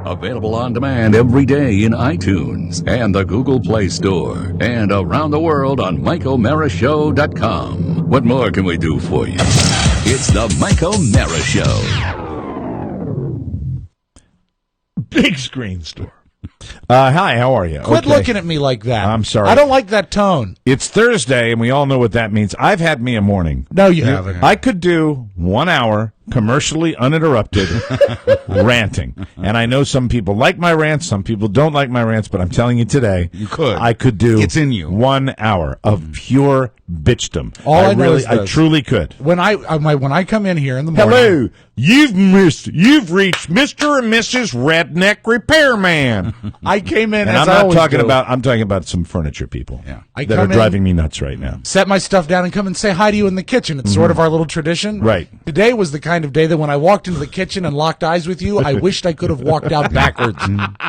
Available on demand every day in iTunes and the Google Play Store. And around the world on MikeO'MaraShow.com. What more can we do for you? It's the Mike O'Mara Show. Big screen store. Hi, how are you? Quit looking at me like that. I'm sorry. I don't like that tone. It's Thursday, and we all know what that means. I've had me a morning. No, you haven't. I could do 1 hour, commercially uninterrupted, ranting. And I know some people like my rants, some people don't like my rants, but I'm telling you today, you could. I could do it's in you. 1 hour of pure bitchdom. All I know is I this. truly could. When I come in here in the morning. Hello, you've reached Mr. and Mrs. Redneck Repairman. I came in And as I'm I always do. I'm talking about some furniture people Yeah. that are driving me nuts right now. Set my stuff down and come and say hi to you in the kitchen. It's sort of our little tradition. Right. Today was the kind of day that when I walked into the kitchen and locked eyes with you, I wished I could have walked out backwards.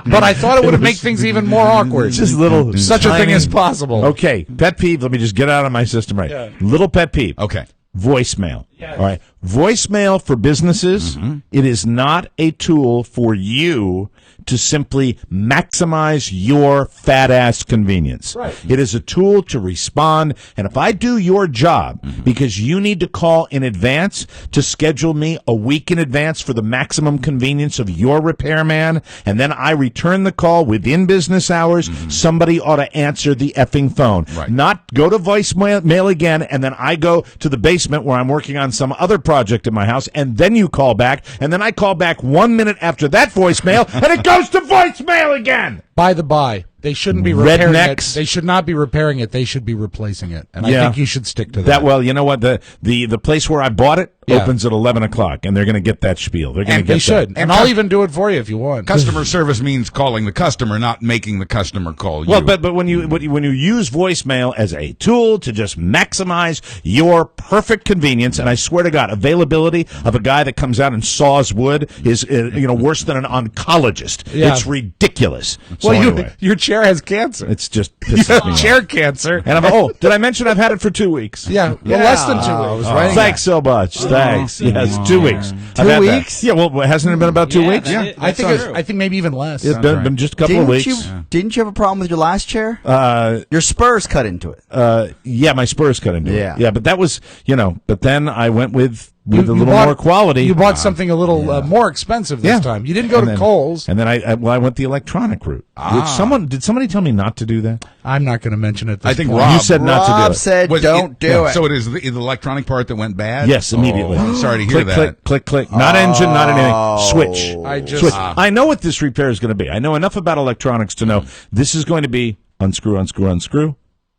But I thought it would have made things even more awkward. Just little Such a thing as possible. Okay, pet peeve. Let me just get out of my system right. Yeah. Little pet peeve. Okay. Voicemail. Yes. All right. Voicemail for businesses, it is not a tool for you to simply maximize your fat ass convenience. Right. It is a tool to respond. And if I do your job because you need to call in advance to schedule me a week in advance for the maximum convenience of your repairman, and then I return the call within business hours, somebody ought to answer the effing phone. Right. Not go to voicemail again, and then I go to the basement where I'm working on some other project in my house, and then you call back, and then I call back 1 minute after that voicemail, and it goes to voicemail again. By the by, they shouldn't be repairing Rednecks. it. They should not be repairing it. They should be replacing it. And Yeah. I think you should stick to that. Well, you know what? The place where I bought it Yeah. opens at 11 o'clock, and they're going to get that spiel. They're going to And get They should. that. And I'll even do it for you if you want. Customer service means calling the customer, not making the customer call you. Well, but when you use voicemail as a tool to just maximize your perfect convenience, and I swear to God, availability of a guy that comes out and saws wood is worse than an oncologist. Yeah. It's ridiculous. So Well, anyway, your chair has cancer. it's just You pisses have me off. chair cancer. And did I mention I've had it for 2 weeks? Yeah, well, less than 2 weeks. Thanks so much. Thanks. Yes, 2 weeks. I've 2 had that. weeks? Yeah, well, hasn't it been about 2 weeks? Yeah. I think maybe even less. It's been just a couple of weeks. Didn't you have a problem with your last chair? Your spurs cut into it. Yeah, my Spurs cut into Yeah. it. Yeah, but that was, but then I went with a You little bought- more quality. You bought something a little more expensive this time. You didn't go And to then- Kohl's. And then I went the electronic route. Did somebody tell me not to do that? I'm not going to mention it. I think point. Rob You said not to do Rob it. said, Was "Don't do it." So it is the electronic part that went bad? Yes, immediately. Oh, I'm sorry to hear click, that. click, click, click. Not engine, not anything. Switch. I just- Switch. I know what this repair is going to be. I know enough about electronics to know this is going to be unscrew, unscrew, unscrew.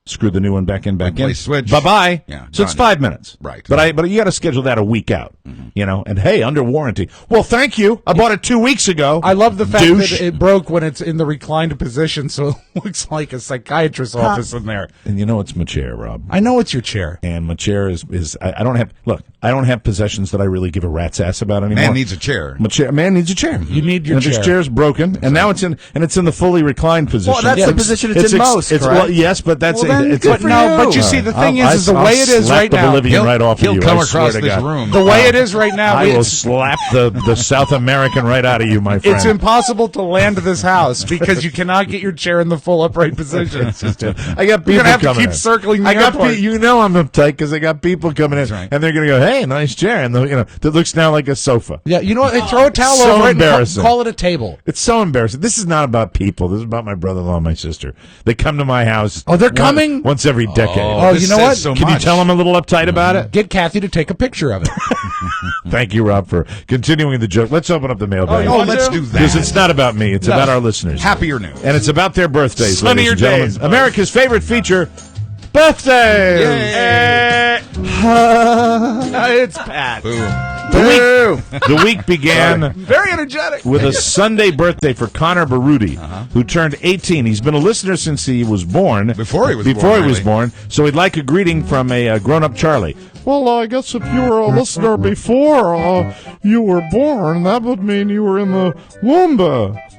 Screw the new one back in. Replace switch. Bye-bye. Yeah, so it's done. 5 minutes. Right. But you got to schedule that a week out, and hey, under warranty. Well, thank you. I bought it 2 weeks ago. I love the fact Douche. that it broke when it's in the reclined position, so it looks like a psychiatrist's office in there. And you know it's my chair, Rob. I know it's your chair. And my chair is I don't have possessions that I really give a rat's ass about anymore. Man needs a chair. Man needs a chair. You need your and chair. This chair's broken, and now it's in the fully reclined position. Well, that's the position it's in most, correct? Well, yes, but that's Well, then, it's good for No, but you see, the thing is the way it is slap right the now. Bolivian right off He'll of you. come I swear across to this God. room. The way it is right now, I will it's slap the South American right out of you, my friend. it's impossible to land this house because you cannot get your chair in the full upright position. I got people You're gonna have to coming keep in. circling the I got airport. you know I'm uptight because I got people coming in, right. and they're going to go, "Hey, nice chair," and that looks now like a sofa. Yeah, you know what? They throw a towel So over it and embarrassing. call it a table. It's so embarrassing. This is not about people. This is about my brother-in-law and my sister. They come to my house. Oh, they're coming? once every decade. Oh, this you know says what? so Can you much. tell I'm a little uptight about it? Get Kathy to take a picture of it. Thank you, Rob, for continuing the joke. Let's open up the mailbag. Oh, let's do Because that. it's not about me. It's about our listeners. Happier news. And it's about their birthdays, Sunnier ladies and gentlemen. days. America's favorite feature, birthdays. It's Pat. The week began Very energetic. with a Sunday birthday for Connor Baruti, who turned 18. He's been a listener since he was born. Before he was born. So he'd like a greeting from a grown-up Charlie. Well, I guess if you were a listener before you were born, that would mean you were in the womb.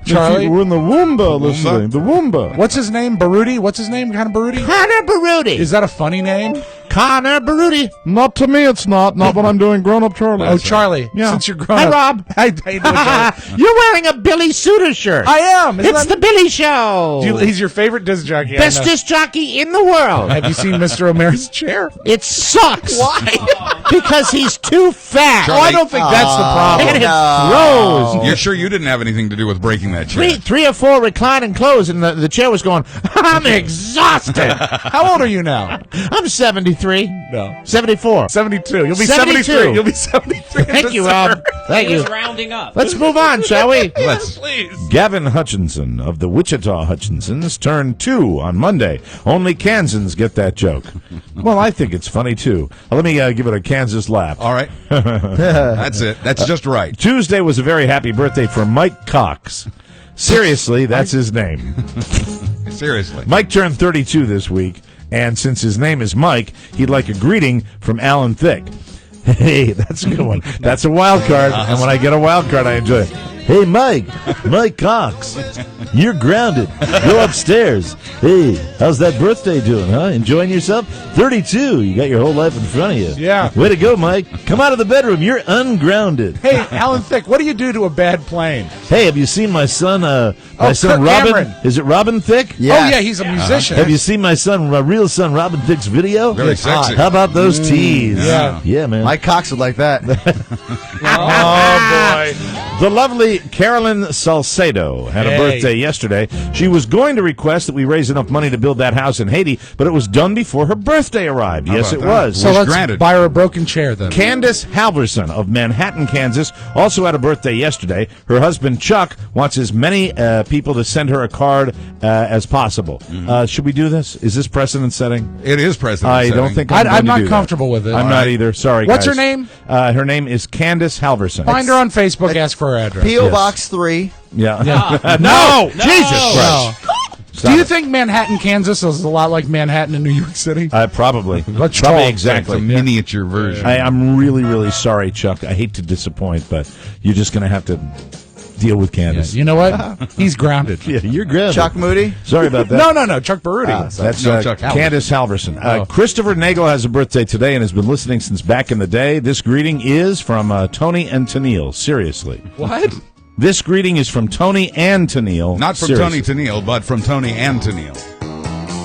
Charlie? If you were in the womb listening. The womb. What's his name? Baruti? What's his name? Kind of Baruti? Connor Baruti. Is that a funny name? Connor Baruti. Not to me, it's not. Not when I'm doing grown-up Charlie. Oh, Charlie. Yeah. Since you're grown Hi, up. Rob. How you doing, Charlie? You're wearing a Billy Suter shirt. I am. Isn't It's that- the Billy Show. He's your favorite disc jockey. I Best know. disc jockey in the world. Have you seen Mr. O'Meara's chair? It sucks. Why? Because he's too fat. Oh, I don't think that's the problem. And it throws. You're sure you didn't have anything to do with breaking that chair? Three or four reclining clothes, and the chair was going, I'm exhausted. How old are you now? I'm 73. No. 74. 72. You'll be 72. 73. You'll be 73. Thank you, Rob. Thank He you. was rounding up. Let's move on, shall we? Let's. Please. Gavin Hutchinson of the Wichita Hutchinsons turned 2 on Monday. Only Kansans get that joke. Well, I think it's funny, too. Let me give it a Kansas laugh. All right. That's it. That's just right. Tuesday was a very happy birthday for Mike Cox. Seriously, that's his name. Seriously. Mike turned 32 this week, and since his name is Mike, he'd like a greeting from Alan Thicke. Hey, that's a good one. That's a wild card, and when I get a wild card, I enjoy it. Hey, Mike Cox, you're grounded. Go upstairs. Hey, how's that birthday doing, huh? Enjoying yourself? 32. You got your whole life in front of you. Yeah. Way to go, Mike. Come out of the bedroom. You're ungrounded. Hey, Alan Thicke, what do you do to a bad plane? Hey, have you seen my son, Kirk Robin? Cameron. Is it Robin Thicke? Yeah. Oh, yeah, he's a musician. Have you seen my son, real son, Robin Thicke's video? Very It's hot. sexy. How about those tees? Yeah. Yeah, man. Mike Cox would like that. Oh, boy. The lovely Carolyn Salcedo had a Hey. birthday yesterday. She was going to request that we raise enough money to build that house in Haiti, but it was done before her birthday arrived. Yes, it about that? was. So Wish let's granted. buy her a broken chair, then. Candace Halverson of Manhattan, Kansas, also had a birthday yesterday. Her husband, Chuck, wants as many people to send her a card as possible. Should we do this? Is this precedent setting? It is president. I don't think I'm going I'm to not do that. comfortable with it. I'm not either. Sorry, What's guys. her name? Her name is Candace Halverson. Find her on Facebook, ask for her address. P.O. Yes. Box 3. Yeah. No! Jesus No. Christ. Do you think Manhattan, Kansas is a lot like Manhattan in New York City? Probably. Let's Probably talk. exactly. It's a miniature version. I'm really, really sorry, Chuck. I hate to disappoint, but you're just going to have to deal with Candace. You know what? He's grounded. Yeah, you're good. Chuck Moody. Sorry about that. No, Chuck Baruti. That's No, Chuck Halverson. Candace Halverson. Oh. Christopher Nagel has a birthday today and has been listening since back in the day. This greeting is from Tony and Tennille. Seriously. What? This greeting is from Tony and Tennille. Not from Seriously. Tony Tennille, but from Tony and Tennille.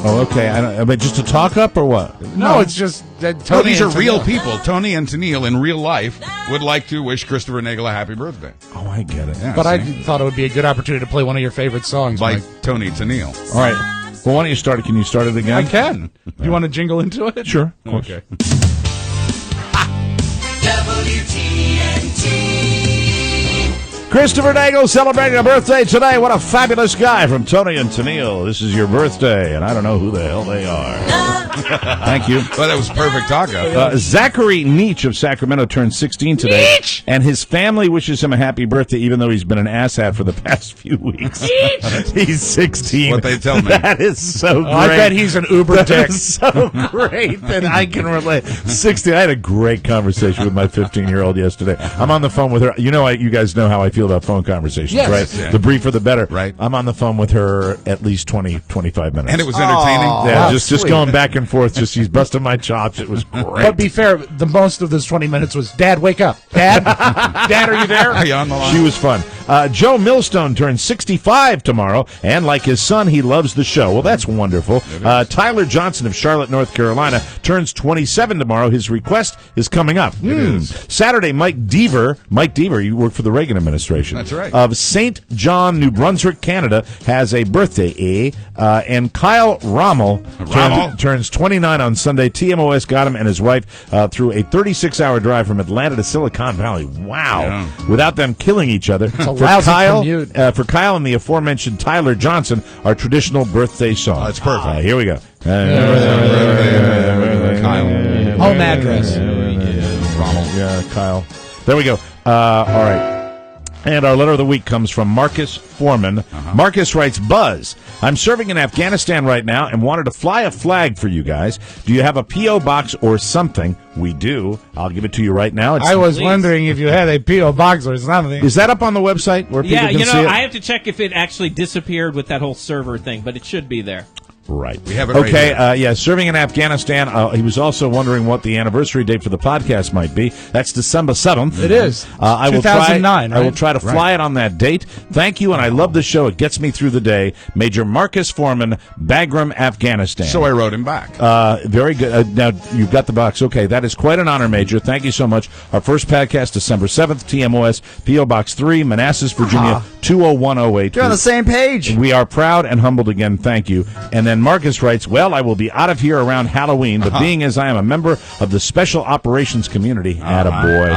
Oh, okay. I mean, just a talk up or what? No, it's just that No, Tony these are and real Tennille. people. Tony and Tennille in real life would like to wish Christopher Nagel a happy birthday. Oh, I get it. Yeah, But I see? thought it would be a good opportunity to play one of your favorite songs, By Mike. Tony Tennille. All right. Well, why don't you start it? Can you start it again? I can. Do you want to jingle into it? Sure. Of course. Okay. Christopher Nagel celebrating a birthday today. What a fabulous guy from Tony and Tennille. This is your birthday, and I don't know who the hell they are. Thank you. Well, that was perfect taco. Zachary Nietzsch of Sacramento turned 16 today, and his family wishes him a happy birthday, even though he's been an asshat for the past few weeks. He's 16. What they tell me. That is so great. I bet he's an Uber dick. That's so great that I can relate. 16. I had a great conversation with my 15-year-old yesterday. I'm on the phone with her. You know, you guys know how I feel about phone conversations, Yes. right? Yeah. The briefer, the better. Right. I'm on the phone with her at least 20, 25 minutes. And it was entertaining. Aw. yeah, Oh, just sweet. going back and forth. Just she's busting my chops. It was great. But be fair, the most of those 20 minutes was, Dad, wake up. Dad? Dad, are you there? Are you on the line? She was fun. Joe Millstone turns 65 tomorrow, and like his son, he loves the show. Well, that's wonderful. Tyler Johnson of Charlotte, North Carolina, turns 27 tomorrow. His request is coming up. Saturday, Mike Deaver, you work for the Reagan administration. That's right. Of St. John, New Brunswick, Canada, has a birthday. And Kyle Rommel turns 29 on Sunday. TMOS got him and his wife through a 36-hour drive from Atlanta to Silicon Valley. Wow. Yeah. Without them killing each other. a lousy commute. For Kyle and the aforementioned Tyler Johnson, our traditional birthday song. That's perfect. Here we go. Kyle. Home address. Yeah, Kyle. There we go. All right. And our letter of the week comes from Marcus Foreman. Marcus writes, Buzz, I'm serving in Afghanistan right now and wanted to fly a flag for you guys. Do you have a P.O. box or something? We do. I'll give it to you right now. I was Please. wondering if you had a P.O. box or something. Is that up on the website where people Yeah, can you see know, it? I have to check if it actually disappeared with that whole server thing, but it should be there. Right. We have it right Okay, here. serving in Afghanistan. He was also wondering what the anniversary date for the podcast might be. That's December 7th. It is. I will 2009, I will right? try to fly it on that date. Thank you, and I love the show. It gets me through the day. Major Marcus Foreman, Bagram, Afghanistan. So I wrote him back. Very good. Now, you've got the box. Okay, that is quite an honor, Major. Thank you so much. Our first podcast, December 7th, TMOS, P.O. Box 3, Manassas, Virginia, 20108. You're on the same page. We are proud and humbled again. Thank you. And then Marcus writes, well, I will be out of here around Halloween, but being as I am a member of the Special Operations community, attaboy,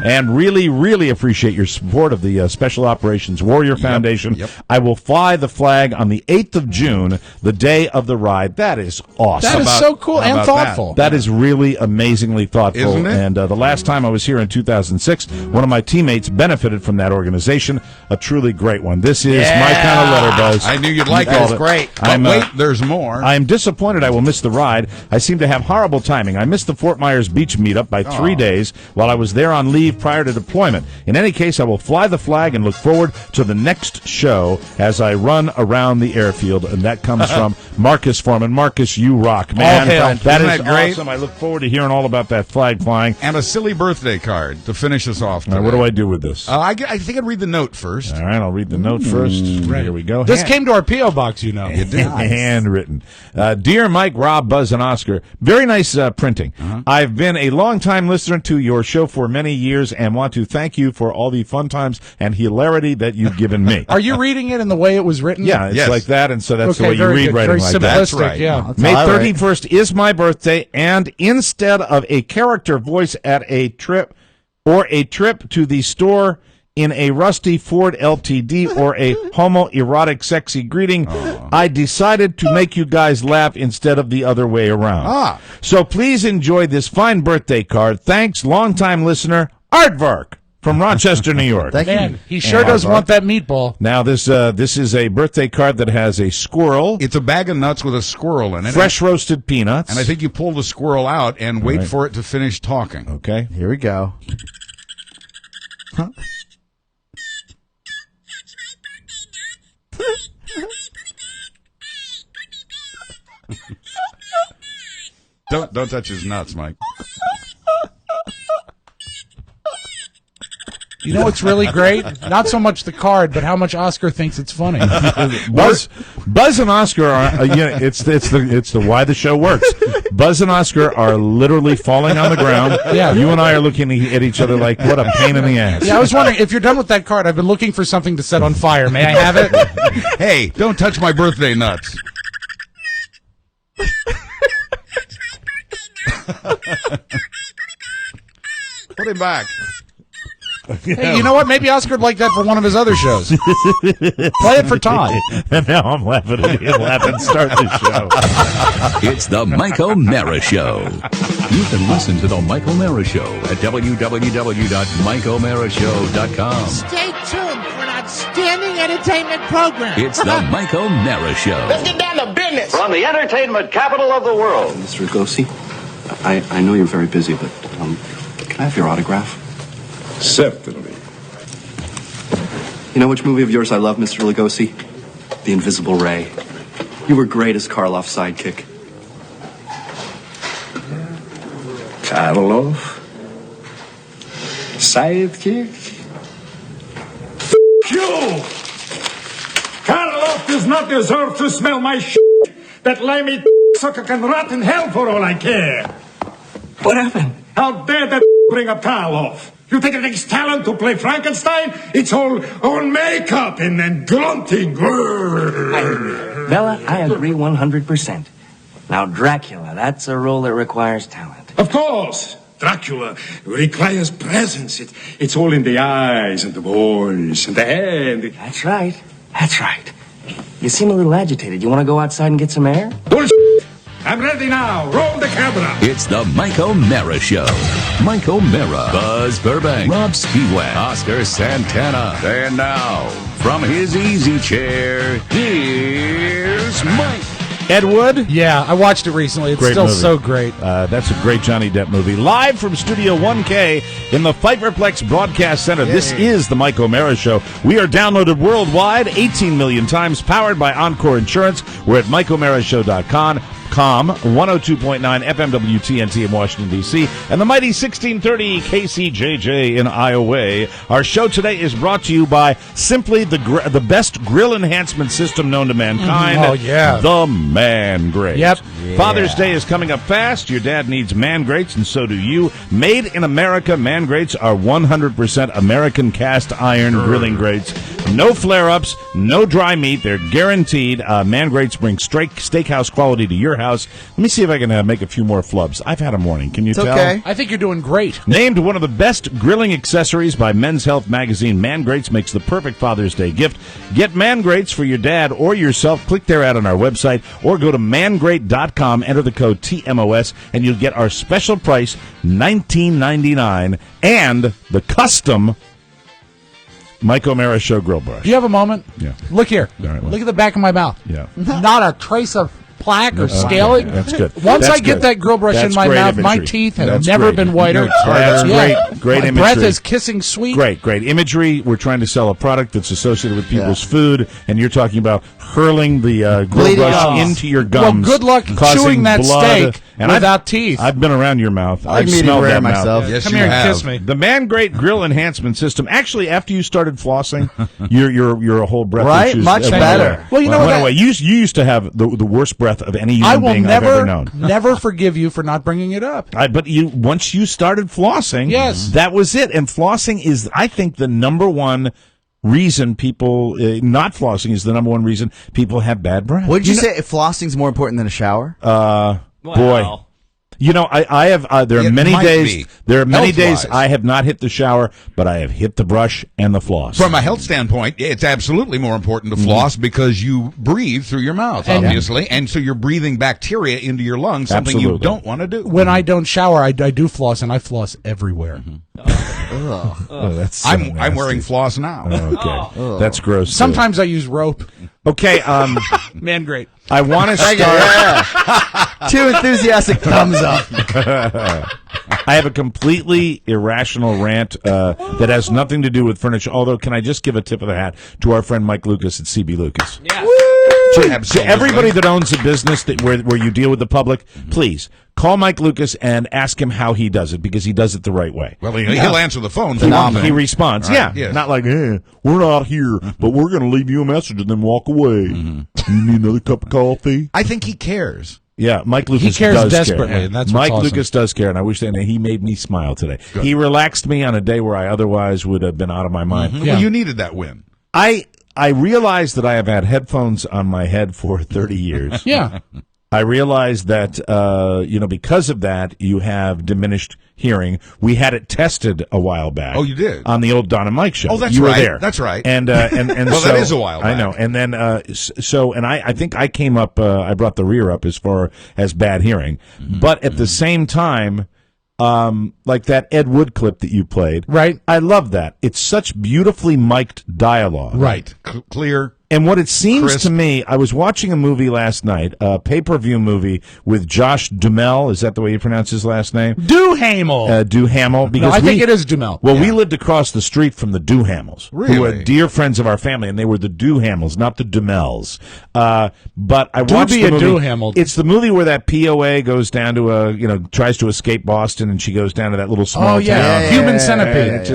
and really, really appreciate your support of the Special Operations Warrior Foundation, I will fly the flag on the 8th of June, the day of the ride. That is awesome. That is so cool and thoughtful. That is really amazingly thoughtful. Isn't it? And the last time I was here in 2006, one of my teammates benefited from that organization. A truly great one. This is my kind of letter, Buzz. I knew you'd like You called it. it. Great. But I'm, wait, there's more. I'm disappointed I will miss the ride. I seem to have horrible timing. I missed the Fort Myers Beach meetup by 3 days while I was there on leave prior to deployment. In any case, I will fly the flag and look forward to the next show as I run around the airfield. And that comes from Marcus Foreman. Marcus, you rock, man. All hail. That Isn't is that great? awesome. I look forward to hearing all about that flag flying. And a silly birthday card to finish us off today. Now, what do I do with this? I think I'd read the note first. All right, I'll read the note first. Here we go. This came to our P.O. box, you know. Handwritten. Dear Mike, Rob, Buzz, and Oscar, very nice printing. I've been a long-time listener to your show for many years and want to thank you for all the fun times and hilarity that you've given me. Are you reading it in the way it was written? Yeah, it's Yes. like that, and so that's the Okay, way you very read good. writing Very like simplistic, that. That's right. yeah. May all right. 31st is my birthday, and instead of a character voice at a trip to the store in a rusty Ford LTD or a homoerotic sexy greeting, I decided to make you guys laugh instead of the other way around. So please enjoy this fine birthday card. Thanks, longtime listener, Aardvark from Rochester, New York. Thank Man, you. he sure does want that meatball. Now, this is a birthday card that has a squirrel, It's a bag of nuts with a squirrel in it. fresh roasted peanuts. And I think you pull the squirrel out and wait for it to finish talking. Okay. Here we go. Don't touch his nuts, Mike. You know what's really great? Not so much the card, but how much Oscar thinks it's funny. Buzz and Oscar are it's the why the show works. Buzz and Oscar are literally falling on the ground. Yeah. You and I are looking at each other like, what a pain in the ass. Yeah, I was wondering, if you're done with that card, I've been looking for something to set on fire. May I have it? Hey, don't touch my birthday nuts. Put him back. Hey, you know what? Maybe Oscar would like that for one of his other shows. Play it for Todd. And now I'm laughing at him laughing start the show. It's the Mike O'Mara Show. You can listen to the Mike O'Mara Show at www.mikeomarashow.com. Stay tuned for an outstanding entertainment program. It's the Mike O'Mara Show. Let's get down to business. From the entertainment capital of the world. Mr. Lugosi, I know you're very busy, but can I have your autograph? Certainly. You know which movie of yours I love, Mr. Lugosi? The Invisible Ray. You were great as Karloff's sidekick. Karloff? Sidekick? You! Karloff does not deserve to smell my shit. That limey sucker can rot in hell for all I care. What happened? How dare that bring up Karloff? You think it takes talent to play Frankenstein? It's all makeup and then grunting. Bella, I agree 100%. Now, Dracula, that's a role that requires talent. Of course. Dracula requires presence. It's all in the eyes and the voice and the hand. That's right. That's right. You seem a little agitated. You want to go outside and get some air? Bullshit. I'm ready now. Roll the camera. It's the Mike O'Mara Show. Mike O'Mara, Buzz Burbank, Rob Spiewak, Oscar Santana. And now, from his easy chair, here's Mike. Ed Wood? Yeah, I watched it recently. It's Great still movie. so great. That's a great Johnny Depp movie. Live from Studio 1K in the Fiverplex Broadcast Center. This is the Mike O'Mara Show. We are downloaded worldwide 18 million times, powered by Encore Insurance. We're at MikeO'MaraShow.com. 102.9 FM WTNT in Washington, D.C., and the mighty 1630 KCJJ in Iowa. Our show today is brought to you by simply the best grill enhancement system known to mankind. Oh, yeah. The Man Grate. Yep. Father's Day is coming up fast. Your dad needs Man Grates, and so do you. Made in America, Man Grates are 100% American cast iron grilling grates. No flare-ups, no dry meat. They're guaranteed. Man Grates bring steakhouse quality to your house. Let me see if I can make a few more flubs. I've had a morning. Can you tell? Okay. I think you're doing great. Named one of the best grilling accessories by Men's Health magazine, Man Grates makes the perfect Father's Day gift. Get Man Grates for your dad or yourself. Click their ad on our website or go to mangrate.com, enter the code TMOS, and you'll get our special price, $19.99, and the custom Mike O'Mara Show grill brush. Do you have a moment? Yeah. Look here. All right, well. Look at the back of my mouth. Yeah. Not a trace of plaque or scaling. That's good. Once That's I get good. that grill brush That's in my great mouth, my imagery. teeth have That's never great. been whiter. That's great My imagery. breath is kissing sweet. Great imagery. We're trying to sell a product that's associated with people's food, and you're talking about hurling the grill Bleeding brush gums. into your gums. Well, good luck causing chewing that blood. steak And without teeth. I've been around your mouth. I've medium smelled rare that mouth. myself. Yes, Come you here and have. kiss me. The Man Grate Grill Enhancement System. Actually, after you started flossing, your whole breath Right? issues Much went better. away. Well, you know Went what? away. You used to have the worst breath of any I human will being I've ever known. never forgive you for not bringing it up. But once you started flossing, Yes. that was it. And flossing is, I think, the number one reason people not flossing is the number one reason people have bad breath. Would you say flossing's more important than a shower? Boy. You know, I have. There are It many might days. be. There are many days Health-wise. I have not hit the shower, but I have hit the brush and the floss. From a health standpoint, it's absolutely more important to floss because you breathe through your mouth, obviously, and so you're breathing bacteria into your lungs, something you Absolutely. don't want to do. When I don't shower, I do floss, and I floss everywhere. Oh, that's so I'm nasty. wearing floss now. Okay, that's gross. too. Sometimes I use rope. Okay, Man, great. I want to start. Too enthusiastic thumbs up. I have a completely irrational rant that has nothing to do with furniture. Although, can I just give a tip of the hat to our friend Mike Lucas at CB Lucas? Yeah. To Absolutely. everybody that owns a business where you deal with the public, please call Mike Lucas and ask him how he does it, because he does it the right way. Well, he'll answer the phone. For one He thing. responds. Right, Yeah, yes. not like, we're not here, but we're going to leave you a message and then walk away. You need another cup of coffee? I think he cares. Yeah, Mike Lucas He cares does desperately, care. and that's what's Mike awesome. Lucas does care, and I wish that he made me smile today. He relaxed me on a day where I otherwise would have been out of my mind. Yeah. Well, you needed that win. I realized that I have had headphones on my head for 30 years. Yeah. I realized that, because of that, you have diminished hearing. We had it tested a while back. Oh, you did? On the old Don and Mike show. Oh, that's you right. were there. That's right. And Well, so, that is a while I back. know. And then, I think I came up, I brought the rear up as far as bad hearing. Mm-hmm. But at the same time, like that Ed Wood clip that you played. Right. I love that. It's such beautifully mic'd dialogue. Right. Clear. And what it seems Crisp. to me, I was watching a movie last night, a pay-per-view movie with Josh Duhamel. Is that the way you pronounce his last name? Duhamel. Duhamel. Because I think it is Duhamel. Well, we lived across the street from the Duhamels, who Really? were dear friends of our family, and they were the Duhamels, not the Dumels. But I watched be the a movie. Duhamel. It's the movie where that POA goes down to tries to escape Boston, and she goes down to that little small Oh, yeah. town. Human Centipede.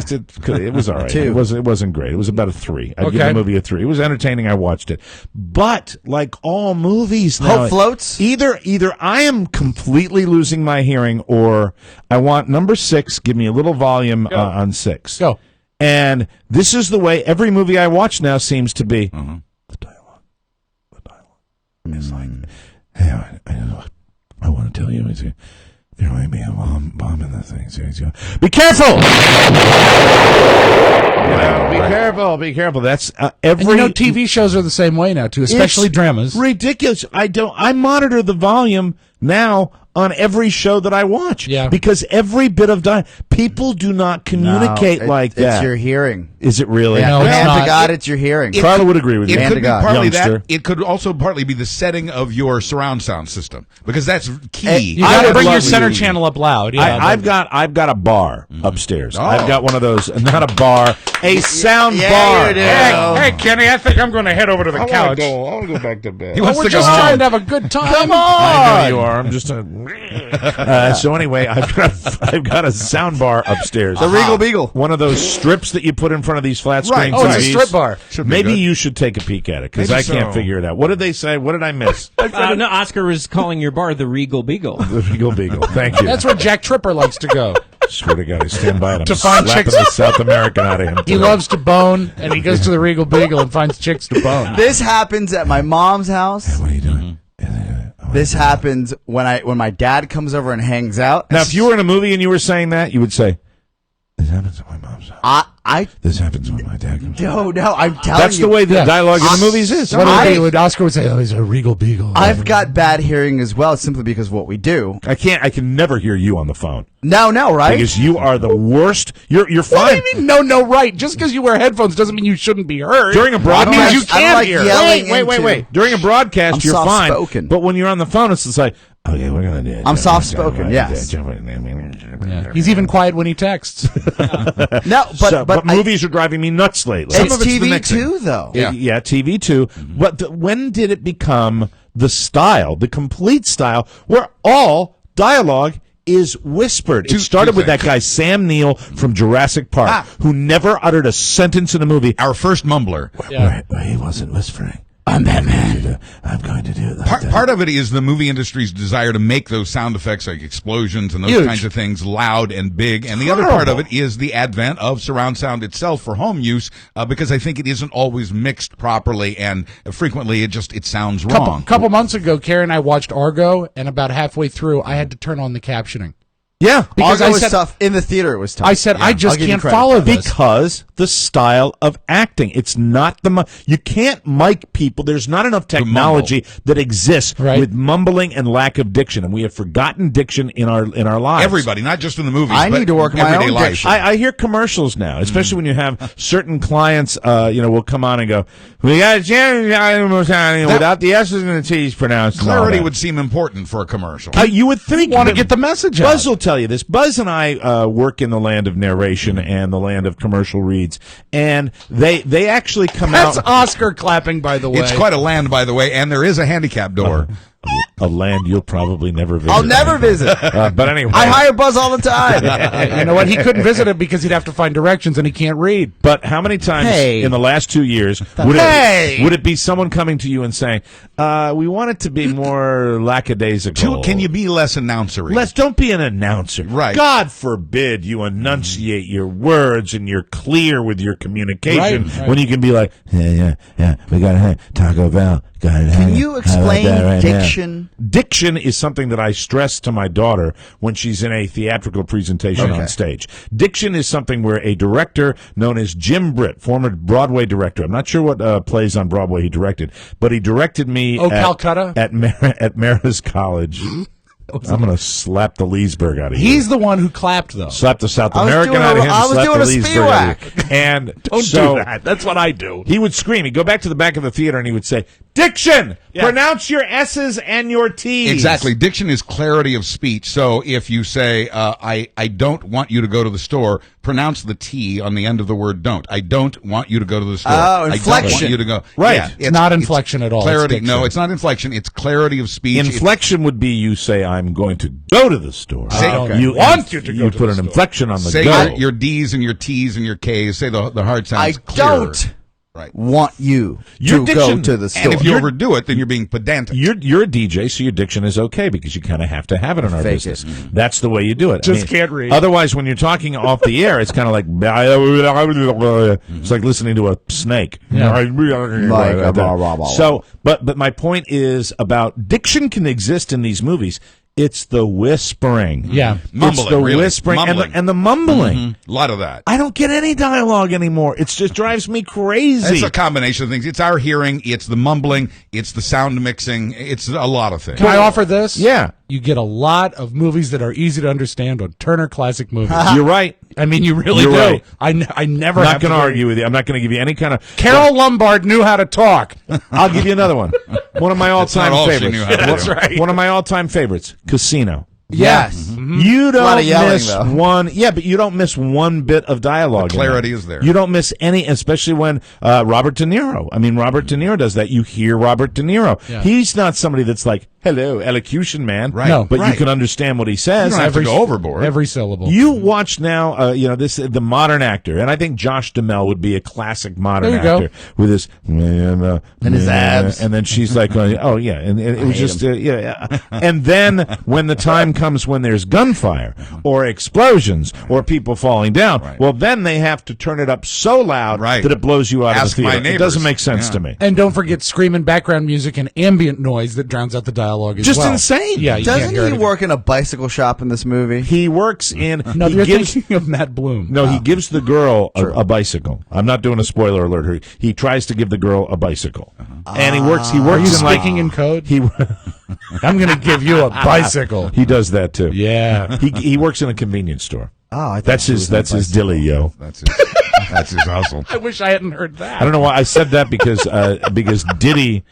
It was all right. Two. It wasn't great. It was about a 3. I'd give Okay. the movie a 3. It was entertaining. I watched it. But like all movies now, Hope floats? Either I am completely losing my hearing, or I want number 6. Give me a little volume on 6. Go. And this is the way every movie I watch now seems to be. The dialogue. It's like, hey, I want to tell you, there might be a bomb in the thing. So be careful! Be careful. That's every. And TV shows are the same way now, too, especially It's dramas. ridiculous. I monitor the volume now on every show that I watch. Yeah. Because every bit of people do not communicate like that. It's your hearing. Is it really? No, it's Hand not. to God, it's your hearing. Carla would agree with you. It could be partly youngster. that. It could also partly be the setting of your surround sound system, because that's key. You got to would bring love your to center do- channel up loud. Yeah, I've got a bar upstairs. Oh. I've got one of those, not a bar, a sound yeah, bar. you do. Hey, Kenny, I think I'm going to head over to the couch. I want to go back to bed. He wants We're to go just home. trying to have a good time. Come on. I know you are. I'm just so anyway, I've got a sound bar upstairs. The Regal Beagle. One of those strips that you put in front of these flat screen Right. Oh, it's a TVs. strip bar. Should be Maybe good. you should take a peek at it, because Maybe I can't so. figure it out. What did they say? What did I miss? No, Oscar was calling your bar the Regal Beagle. The Regal Beagle. Thank you. That's where Jack Tripper likes to go. Swear to God, I stand by it. I'm To find slapping chicks. the South American out of him. He today. loves to bone, and he goes to the Regal Beagle and finds chicks to bone. This happens at my mom's house. What are you doing? This happens when my dad comes over and hangs out. Now, if you were in a movie and you were saying that, you would say, "This happens at my mom's house. This happens when my dad comes." No, I'm telling That's you. the way the dialogue in the movies is. Oscar would say, "Oh, he's a Regal Beagle." I've got bad hearing as well, simply because of what we do. I can never hear you on the phone No, right? because you are the worst. You're What do fine. you mean? No, right. Just because you wear headphones doesn't mean you shouldn't be heard. During a It broadcast, means you I don't can't like hear. yelling Wait. into- During a broadcast, I'm you're fine. soft-spoken. But when you're on the phone, it's just like, okay, we're gonna do it. I'm soft-spoken, yes. He's even quiet when he texts. No, but movies are driving me nuts lately. It's of it's the TV mixing. too, though. Yeah, TV too. But when did it become the style, the complete style, where all dialogue is whispered? It started with that guy Sam Neill from Jurassic Park, who never uttered a sentence in a movie. Our first mumbler. Where he wasn't whispering. I'm Batman. I'm going to do that. Part of it is the movie industry's desire to make those sound effects like explosions and those Huge. kinds of things loud and big. And the other part of it is the advent of surround sound itself for home use, because I think it isn't always mixed properly, and frequently it sounds wrong. Couple months ago, Karen and I watched Argo, and about halfway through, I had to turn on the captioning. Yeah, Because Argo I was said, tough. In the theater, it was tough. I said, I just I'll give you can't credit. follow this. because the style of acting. It's not you can't mic people. There's not enough technology that exists Right. with mumbling and lack of diction, and we have forgotten diction in our lives. Everybody, not just in the movies. I but need to work my everyday own life. diction. I hear commercials now, especially when you have certain clients, will come on and go, "We got without the S's and the T's pronounced." and all Clarity that. would seem important for a commercial. You would think. want to that- get the message Buzz out. will tell you this. Buzz and I work in the land of narration and the land of commercial reads, and they actually come That's out. Oscar clapping, by the way. It's quite a land, by the way, and there is a handicap door. A land you'll probably never visit. I'll never visit. But anyway, I hire Buzz all the time. You know what? He couldn't visit it because he'd have to find directions, and he can't read. But how many times Hey. in the last 2 years would it be someone coming to you and saying, "We want it to be more lackadaisical"? Can you be less announcery? Don't be an announcer. Right. God forbid you enunciate your words and you're clear with your communication Right. when you can be like, yeah, we got to have Taco Bell. Can you explain diction? Diction is something that I stress to my daughter when she's in a theatrical presentation on stage. Diction is something where a director known as Jim Britt, former Broadway director, I'm not sure what plays on Broadway he directed, but he directed me Calcutta? at Marist College. I'm going to slap the Leesburg out of you. He's the one who clapped, though. Slap the South I was American doing out of a- him. I was slap doing the a Leesburg out of you. And Don't so do that. That's what I do. he would scream. He'd go back to the back of the theater and he would say, "Diction! Pronounce your S's and your T's." Exactly. Diction is clarity of speech. So if you say, I don't want you to go to the store, pronounce the T on the end of the word don't. I don't want you to go to the store. Oh, I don't inflection. want you to go. Right. Yeah, It's not inflection at all. Clarity. It's No, diction. it's not inflection. It's clarity of speech. Inflection would be you say, "I'm going to go to the store." Say- Okay. You Want you to go You to put the an store. inflection on the Say go. your D's and your T's and your K's. Say the hard I sounds clearer. don't Right. want you Your to go diction- to the store. And if you overdo it, then you're being pedantic. You're a DJ, so your diction is okay because you kind of have to have it in our Fake business. That's the way you do it. Just can't read. Otherwise, when you're talking off the air, it's kind of like it's like listening to a snake. So, but my point is about diction can exist in these movies. It's the whispering. Yeah. Mumbling, It's the really. whispering Mumbling. and the mumbling. A lot of that. I don't get any dialogue anymore. It just drives me crazy. It's a combination of things. It's our hearing, it's the mumbling, it's the sound mixing, it's a lot of things. Can I offer this? Yeah. You get a lot of movies that are easy to understand on Turner Classic Movies. You're right. I mean, you really You're do. right. I never I'm have not going to argue with you. I'm not going to give you any kind of... Carol Lombard knew how to talk. I'll give you another one. One of my all-time not all she favorites. knew how to do. That's right. One of my all-time favorites, Casino. Yes. You A lot of don't yelling, miss though. one. Yeah, but you don't miss one bit of dialogue. The clarity is there. You don't miss any, especially when Robert De Niro. I mean, Robert De Niro does that. You hear Robert De Niro. Yeah. He's not somebody that's like, "Hello, elocution man." Right. No, but right. you can understand what he says. You don't have to go overboard. Every syllable. You watch now, the modern actor, and I think Josh Duhamel would be a classic modern There you go. actor with his and his abs. and then she's like, "Oh yeah," and it was just and then when the time comes when there's gunfire or explosions or people falling down, well, then they have to turn it up so loud Right. that it blows you out Ask of the my theater. It neighbors. doesn't make sense Yeah. to me. And don't forget screaming background music and ambient noise that drowns out the dialogue as Just well. insane. Yeah, you can't Doesn't hear he anything. work in a bicycle shop in this movie? He works in. No, he you're gives, thinking of Matt Bloom. No, he gives the girl a bicycle. I'm not doing a spoiler alert. He tries to give the girl a bicycle, and he works. He Are works you in like speaking in code? he. I'm going to give you a bicycle. He does that too. Yeah. He works in a convenience store. Oh, I thought That's he his. was in a That's his bicycle. dilly, yo. That's his hustle. I wish I hadn't heard that. I don't know why I said that because Diddy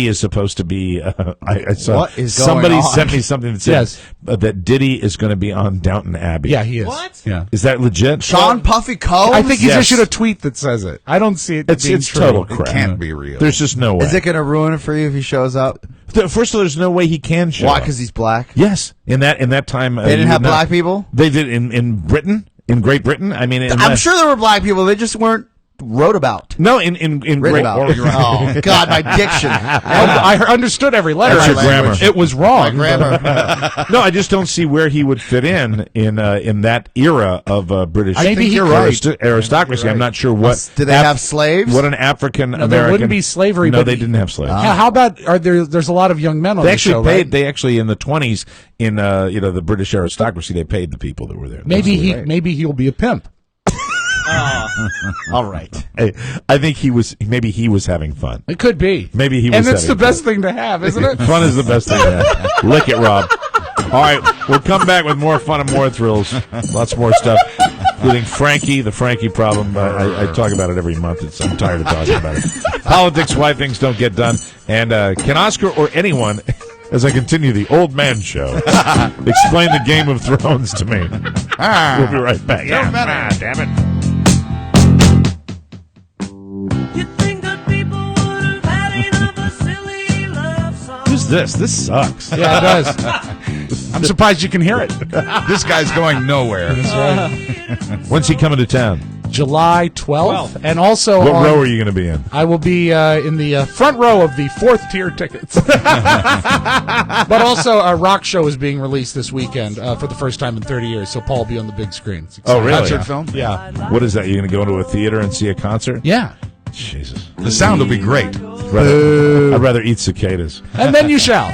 is supposed to be. I saw What is going somebody on? sent me something that says that Diddy is going to be on Downton Abbey. Yeah, he is. What? Yeah. Is that legit? Sean Puffy Combs? I think he's Yes. issued a tweet that says it. I don't see it It's being true. total crap. It can't be real. There's just no way. Is it going to ruin it for you if he shows up? First of all, there's no way he can show Why? up. Because he's black? Yes, in that time They didn't have black people? They did in Britain, in Great Britain. I mean, I'm sure there were black people. They just weren't wrote about. No, in Read Great. about. Oh, God, my diction. I understood every letter. That's your grammar. It was wrong. No, I just don't see where he would fit in that era of British Maybe you're right. aristocracy. I'm not sure what. Did they have slaves? What an African No, American. there wouldn't be slavery. No, but they didn't have slaves. How about there's a lot of young men on They the actually show, paid. right? They actually in the 20s in the British aristocracy. They paid the people that were there. Maybe he'll be a pimp. All right. I think he was having fun. It could be. Maybe he was. And it's the having best thing to have, isn't it? Fun is the best thing to have. Lick it, Rob. All right, we'll come back with more fun and more thrills. Lots more stuff, including Frankie, the Frankie problem. I talk about it every month. I'm tired of talking about it. Politics, why things don't get done. And can Oscar or anyone, as I continue the old man show, explain the Game of Thrones to me? We'll be right back. Damn it. Who's this? This sucks. Yeah, it does. I'm surprised you can hear it. This guy's going nowhere. When's he coming to town? July 12th. And also What row are you going to be in? I will be in the front row of the 4th tier tickets. But also, a rock show is being released this weekend for the first time in 30 years, so Paul will be on the big screen. It's Oh, exciting. really? Concert film? Yeah. What is that? You're going to go into a theater and see a concert? Yeah. Jesus. The sound will be great. I'd rather eat cicadas. And then you shall.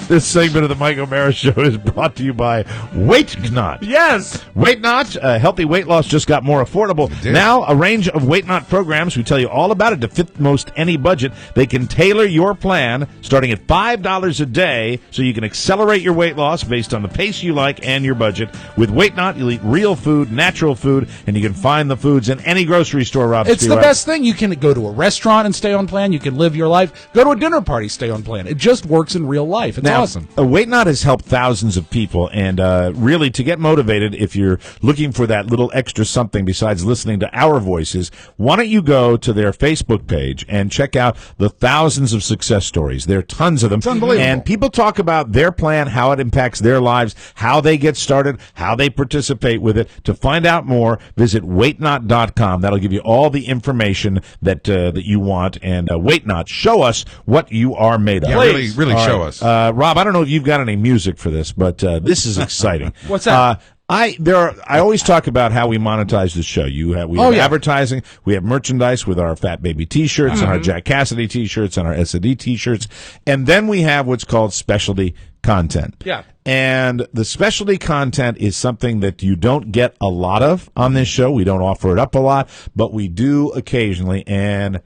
This segment of the Mike O'Mara Show is brought to you by Weight Knot. Yes. Weight Knot, healthy weight loss just got more affordable. Now, a range of Weight Knot programs. We tell you all about it to fit most any budget. They can tailor your plan starting at $5 a day so you can accelerate your weight loss based on the pace you like and your budget. With Weight Knot, you'll eat real food, natural food, and you can find the foods in any grocery store, Rob. It's the best thing. You can go to a restaurant and stay on plan. You can live your life. Go to a dinner party, stay on plan. It just works in real life. It's awesome. Weight Knot has helped thousands of people, and really, to get motivated, if you're looking for that little extra something besides listening to our voices, why don't you go to their Facebook page and check out the thousands of success stories. There are tons of them. It's unbelievable. And people talk about their plan, how it impacts their lives, how they get started, how they participate with it. To find out more, visit weightknot.com. That'll give you all the information that you want. And Weight Knot, show us what you are made of. Yeah, really All show right. us. Rob, I don't know if you've got any music for this, but this is exciting. What's that? I always talk about how we monetize the show. We have advertising, we have merchandise with our Fat Baby T-shirts and our Jack Cassidy T-shirts and our S&D T-shirts, and then we have what's called specialty content. Yeah. And the specialty content is something that you don't get a lot of on this show. We don't offer it up a lot, but we do occasionally, and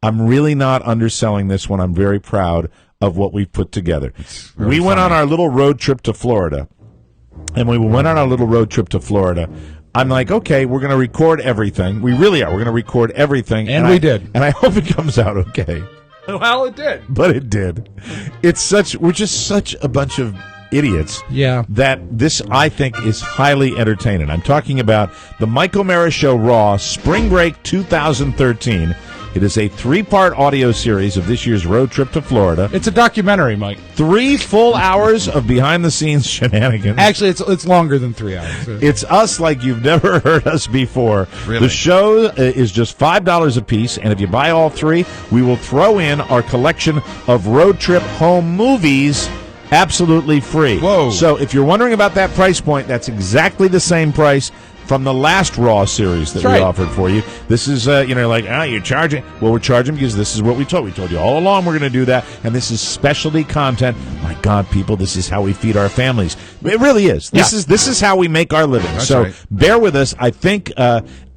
I'm really not underselling this one. I'm very proud of what we've put together. We went on our little road trip to Florida. And when we went on our little road trip to Florida, I'm like, okay, we're going to record everything. We really are. We're going to record everything. And we did. And I hope it comes out okay. Well, it did. But it did. We're just such a bunch of idiots. Yeah. That this, I think, is highly entertaining. I'm talking about the Mike O'Mara Show Raw Spring Break 2013. It is a 3-part audio series of this year's road trip to Florida. It's a documentary, Mike. 3 full hours of behind-the-scenes shenanigans. Actually, it's longer than 3 hours. It's us like you've never heard us before. Really? The show is just $5 a piece, and if you buy all 3, we will throw in our collection of road trip home movies absolutely free. Whoa. So if you're wondering about that price point, that's exactly the same price from the last Raw series that we offered for you. This is, you're charging. Well, we're charging because this is what we told. We told you all along we're going to do that, and this is specialty content. My God, people, this is how we feed our families. It really is. This is how we make our living. That's so right. Bear with us. I think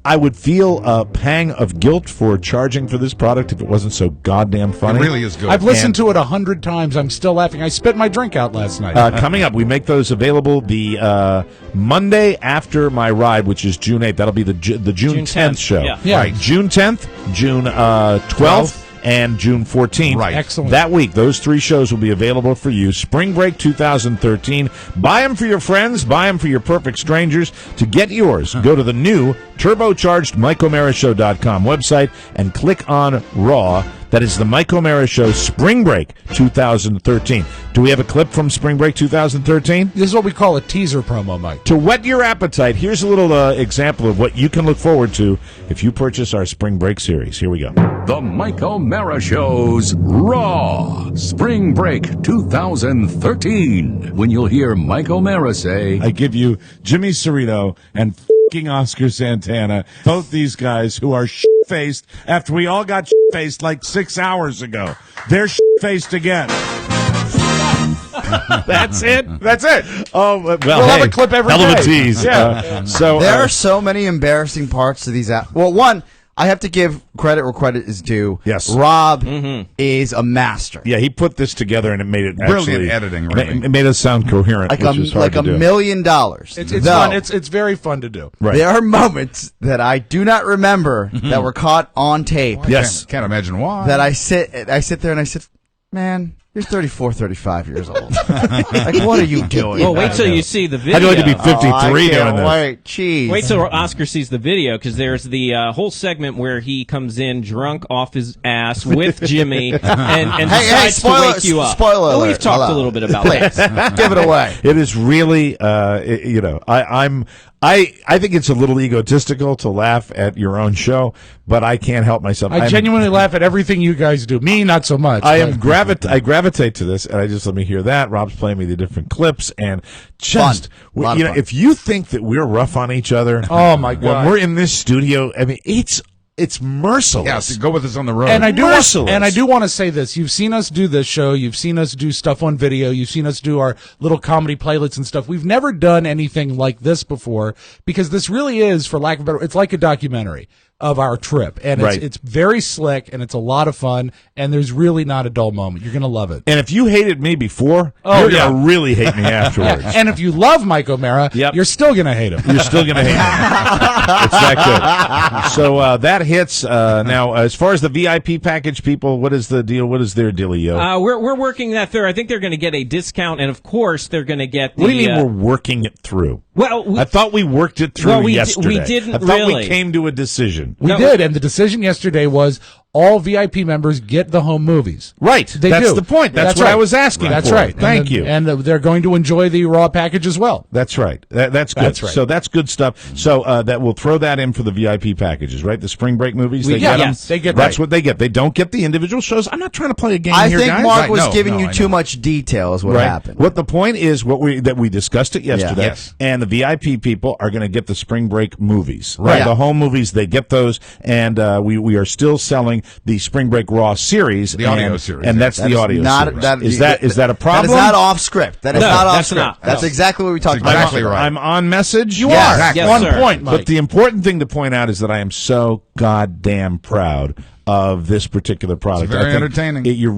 I would feel a pang of guilt for charging for this product if it wasn't so goddamn funny. It really is good. I've listened to it 100 times. I'm still laughing. I spit my drink out last night. Coming up, we make those available the Monday after my ride, which is June 8th. That'll be the June 10th show. Yeah. Right. June 10th, June 12th. And June 14th. Right. Excellent. That week, those 3 shows will be available for you. Spring Break 2013. Buy them for your friends. Buy them for your perfect strangers. To get yours, go to the new turbocharged MikeO'MaraShow.com website and click on Raw. That is the Mike O'Mara Show Spring Break 2013. Do we have a clip from Spring Break 2013? This is what we call a teaser promo, Mike. To whet your appetite, here's a little example of what you can look forward to if you purchase our Spring Break series. Here we go. The Mike O'Mara Show's Raw Spring Break 2013. When you'll hear Mike O'Mara say, I give you Jimmy Cerino and f***ing Oscar Santana, both these guys who are shit-faced after we all got shit-faced like 6 hours ago. They're shit-faced again. That's it. Oh, well, We'll have a clip every hell of a day. tease. Yeah. There are so many embarrassing parts to these. Well, one, I have to give credit where credit is due. Yes. Rob is a master. Yeah, he put this together and it made it Brilliant actually, editing, really. It made us sound coherent, Like which is hard to $1 do. million. It's Though, fun. It's very fun to do. Right. There are moments that I do not remember that were caught on tape. Yes. Can't imagine why. That I sit there and I said, man, you're 34, 35 years old. Like, what are you doing? Well, wait till you see the video. I'd like to be 53 I doing can't this. wait. Jeez. Wait till Oscar sees the video, because there's the whole segment where he comes in drunk off his ass with Jimmy and Hey, decides to wake you up. Spoiler Well, alert. we've talked Hello. a little bit about Please, that. give it away. It is really, I think it's a little egotistical to laugh at your own show, but I can't help myself. I genuinely laugh at everything you guys do. Me, not so much. I gravitate to this, and I just let me hear that. Rob's playing me the different clips, and just Fun. Fun. if you think that we're rough on each other, Oh, my God. when we're in this studio, I mean, it's merciless. Yeah, so go with us on the road. And I do Merciless. want to say this. You've seen us do this show. You've seen us do stuff on video. You've seen us do our little comedy playlists and stuff. We've never done anything like this before, because this really is, for lack of a better, it's like a documentary of our trip. And Right. it's very slick, and it's a lot of fun, and there's really not a dull moment. You're going to love it. And if you hated me before, Oh, you're yeah. going to really hate me afterwards. Yeah. And if you love Mike O'Mara, Yep. you're still going to hate him. You're still going to hate me. It's that good. So that hits. Now, as far as the VIP package, people, what is the deal? What is their dealio? We're working that through. I think they're going to get a discount, and of course they're going to get the. What do you mean we're working it through? Well, I thought we worked it through Well, we yesterday. didn't I thought we really. came to a decision. We did, and the decision yesterday was all VIP members get the home movies. Right. They That's do. the point. That's what right. I was asking That's for. right. Thank you. And they're going to enjoy the Raw package as well. That's right. That's good. That's right. So that's good stuff. So that we'll throw that in for the VIP packages, right? The spring break movies. They get them. Yes. They get That's right. what they get. They don't get the individual shows. I'm not trying to play a game I here, think guys. Mark Right, was no, giving no, you I too know. much detail is what Right. happened. What the point is, that we discussed it yesterday, Yes. and the VIP people are going to get the spring break movies, Right. The home movies, they get those, and we are still selling the Spring Break Raw series, The audio series, and yeah. that's the audio not, series. Is that a problem? That is not off script. That is No, not off that's script. not. That's No. exactly what we talked That's about. exactly right. I'm on message. You Yes. are. Exactly. Yes, On sir. point, Mike. But the important thing to point out is that I am so goddamn proud of this particular product. very I think entertaining. you're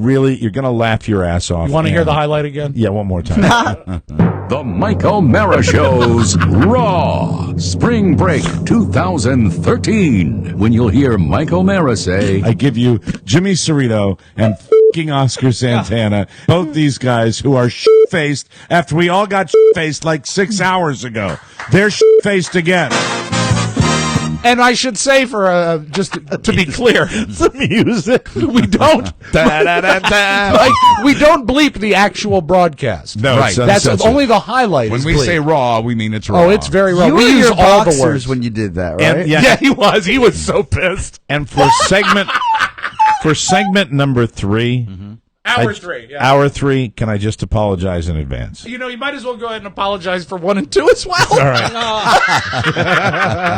going to laugh your ass off. You want to hear and- the highlight again? Yeah, one more time. The Mike O'Mara Show's Raw Spring Break 2013. When you'll hear Mike O'Mara say, I give you Jimmy Cerrito and fucking Oscar Santana, both these guys who are shit-faced after we all got shit-faced like 6 hours ago. They're shit-faced again. And I should say, for just to be clear, The music. we don't like, we don't bleep the actual broadcast. No, Right. it's That's uncensored. only the highlight. When is we bleep. say raw, we mean it's raw. oh, it's very raw. You We were in use your all the boxers words. when you did that, right? And, yeah, Yeah, he was. He was so pissed. and for segment number 3, Hour 3. Yeah. hour 3, can I just apologize in advance? You know, you might as well go ahead and apologize for 1 and 2 as well. All right.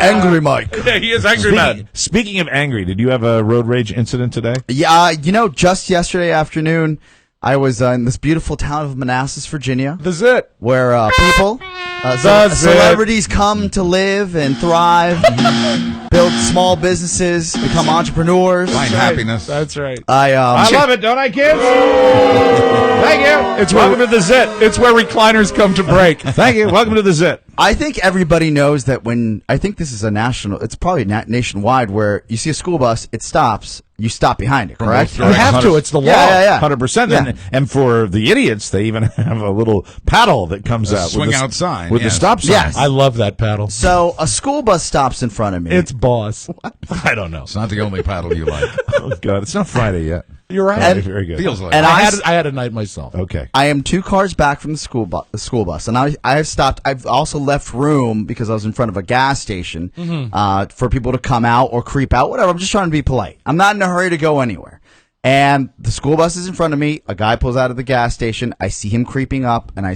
Angry Mike. Yeah, he is angry man. Speaking of angry, did you have a road rage incident today? Yeah, just yesterday afternoon, I was in this beautiful town of Manassas, Virginia, That's it. where people, That's celebrities come to live and thrive, build small businesses, become entrepreneurs. Find happiness. That's right. I love it, don't I, kids? Thank you. It's welcome to the Zit. It's where recliners come to break. Thank you. Welcome to the Zit. I think everybody knows that I think this is it's probably nationwide, where you see a school bus, it stops, you stop behind it, correct? You have to. It's the law. Yeah. 100%. Yeah. And for the idiots, they even have a little paddle that comes out. swing with the, out sign, With yes. the stop sign. Yes. I love that paddle. So a school bus stops in front of me. It's boss. I don't know. It's not the only paddle you like. Oh, God. It's not Friday yet. You're right. Okay, very good. Feels like and I had a night myself. Okay. I am 2 cars back from the school bus, and I have stopped. I've also left room because I was in front of a gas station for people to come out or creep out, whatever. I'm just trying to be polite. I'm not in a hurry to go anywhere. And the school bus is in front of me. A guy pulls out of the gas station. I see him creeping up, and I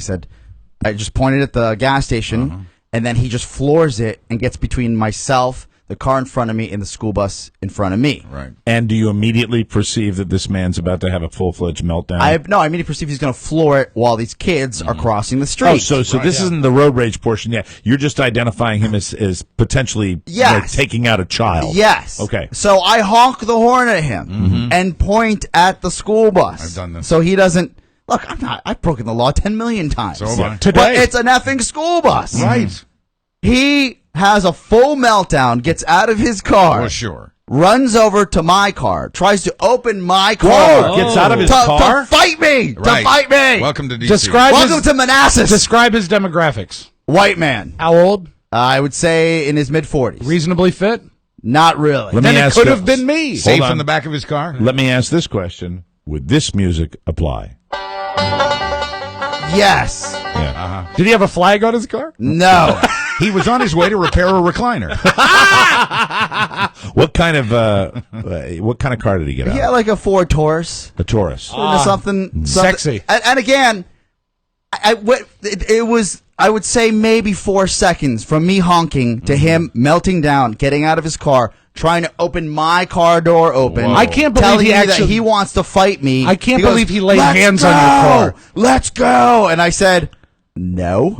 just pointed at the gas station, and then he just floors it and gets between myself, the car in front of me, and the school bus in front of me. Right. And do you immediately perceive that this man's about to have a full-fledged meltdown? I immediately perceive he's going to floor it while these kids are crossing the street. Oh, so this isn't the road rage portion yet. You're just identifying him as potentially Yes. taking out a child. Yes. Okay. So I honk the horn at him and point at the school bus. I've done this. So he doesn't. Look, I've broken the law 10 million times. So have I. Today. But it's an effing school bus. Right. He has a full meltdown, gets out of his car, For sure. runs over to my car, tries to open my car. Whoa, gets out of his to car? fight me. Right. To fight me. Welcome to DC. Welcome to Manassas. Describe his demographics. White man. How old? I would say in his mid-40s. Reasonably fit? Not really. Let Then me it ask could you- have been me. Safe Hold on. in the back of his car. Let me ask this question. Would this music apply? Yes. Yeah. Did he have a flag on his car? No. He was on his way to repair a recliner. What kind of car did he get out? Yeah, like a Ford Taurus. A Taurus. Something Sexy. And again, it was, I would say, maybe 4 seconds from me honking to him melting down, getting out of his car, trying to open my car door open. I can't believe telling he me actually- that he wants to fight me. I can't He goes, believe he laid "Let's hands on your go! car." Let's go. And I said, no.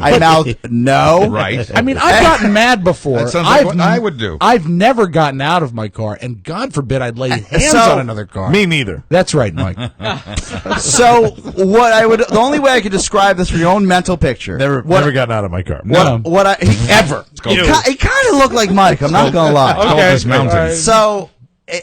I mouthed, no. Right. I mean, I've gotten mad before. That sounds like what I would do. I've never gotten out of my car, and God forbid I'd lay hands so- on another car. Me neither. That's right, Mike. So the only way I could describe this for your own mental picture. Never gotten out of my car. Ever. He kind of looked like Mike. I'm not going to lie. Okay. This mountain. All right. So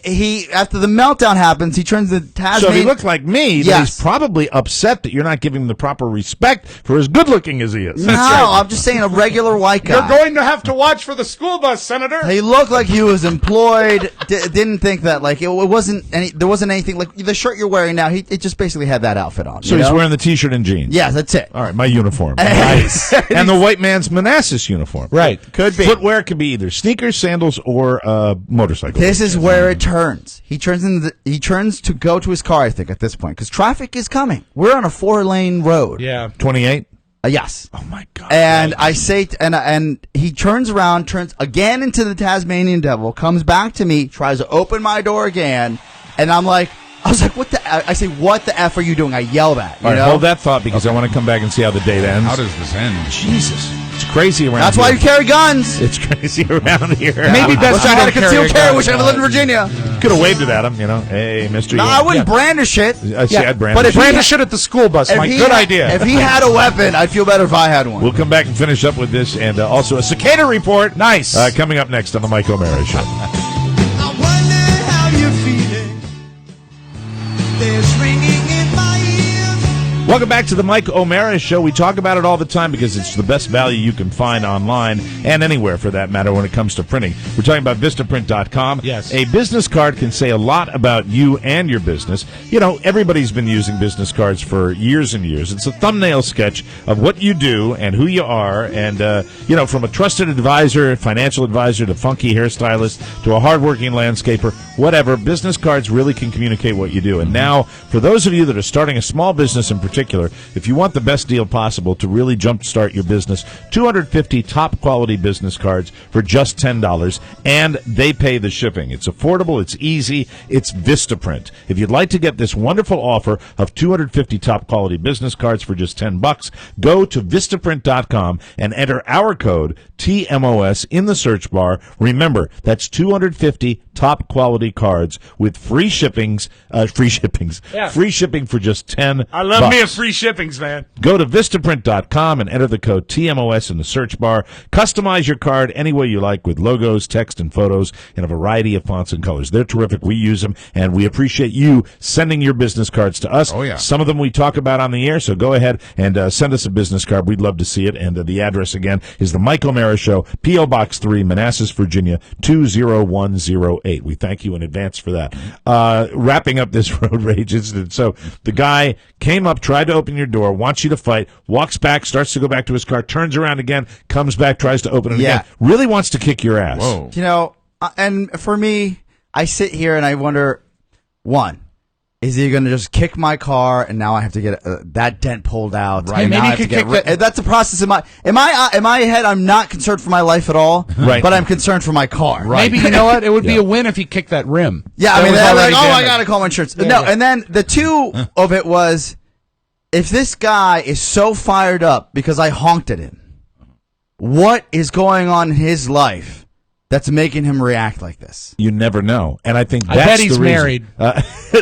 he after the meltdown happens, he turns the Tasmanian. So if he looked like me, then he's probably upset that you're not giving him the proper respect for as good looking as he is. No, I'm just saying a regular white guy. You're going to have to watch for the school bus, Senator. He looked like he was employed. Didn't think that like it wasn't any. There wasn't anything like the shirt you're wearing now. It just basically had that outfit on. So he's wearing the T-shirt and jeans. Yeah, that's it. All right, my uniform. Nice. And the white man's Manassas uniform. Right. Could be. Footwear could be either sneakers, sandals, or motorcycle. This is where it turns. He turns to go to his car, I think, at this point, because traffic is coming. We're on a 4-lane road. Yeah. 28? Yes. Oh, my God. And I say, and he turns around, turns again into the Tasmanian devil, comes back to me, tries to open my door again, and I was like, what the? I say, what the F are you doing? I yell at. All right, hold that thought because I want to come back and see how the date ends. How does this end? Jesus. It's crazy around That's here. why you carry guns. It's crazy around here. Maybe best Wish I you had a don't concealed carry. gun. Wish I had lived in Virginia. Could have waved it at him, Hey, Mr. No, I wouldn't brandish it. I'd brandish But if it. brandish it at the school bus, If Mike, he good had- idea. If he had a weapon, I'd feel better if I had one. We'll come back and finish up with this and also a cicada report. Nice. Coming up next on the Mike O'Mara Show. I wonder how you're feeling. There's ringing in my ears. Welcome back to the Mike O'Mara Show. We talk about it all the time because it's the best value you can find online and anywhere for that matter when it comes to printing. We're talking about Vistaprint.com. Yes. A business card can say a lot about you and your business. Everybody's been using business cards for years and years. It's a thumbnail sketch of what you do and who you are. And, from a trusted advisor, financial advisor, to funky hairstylist, to a hardworking landscaper, whatever, business cards really can communicate what you do. And now, for those of you that are starting a small business in particular, if you want the best deal possible to really jumpstart your business, 250 top quality business cards for just $10, and they pay the shipping. It's affordable, it's easy, it's Vistaprint. If you'd like to get this wonderful offer of 250 top quality business cards for just $10, go to Vistaprint.com and enter our code TMOS in the search bar. Remember, that's 250 top quality cards with free shipping for just $10. I love me a free shippings, man. Go to Vistaprint.com and enter the code TMOS in the search bar. Customize your card any way you like with logos, text, and photos in a variety of fonts and colors. They're terrific. We use them, and we appreciate you sending your business cards to us. Oh, yeah. Some of them we talk about on the air, so go ahead and send us a business card. We'd love to see it. And the address, again, is the Mike O'Mara Show, P.O. Box 3, Manassas, Virginia, 20108. We thank you in advance for that. Wrapping up this road rage incident. So the guy came up, tried to open your door, wants you to fight, walks back, starts to go back to his car, turns around again, comes back, tries to open it again. Really wants to kick your ass. Whoa. And for me, I sit here and I wonder, one, is he going to just kick my car and now I have to get that dent pulled out? Right. And now Maybe I he have to could get kick that's a process in my head. I'm not concerned for my life at all, Right. but I'm concerned for my car. Maybe, you know what? It would be a win if he kicked that rim. Yeah, That I mean, was they're like, already oh, I damaged. got to call my insurance. Yeah, no, yeah. and then the two of it was, if this guy is so fired up because I honked at him, what is going on in his life that's making him react like this? You never know. And I think I that's bet he's the reason. married.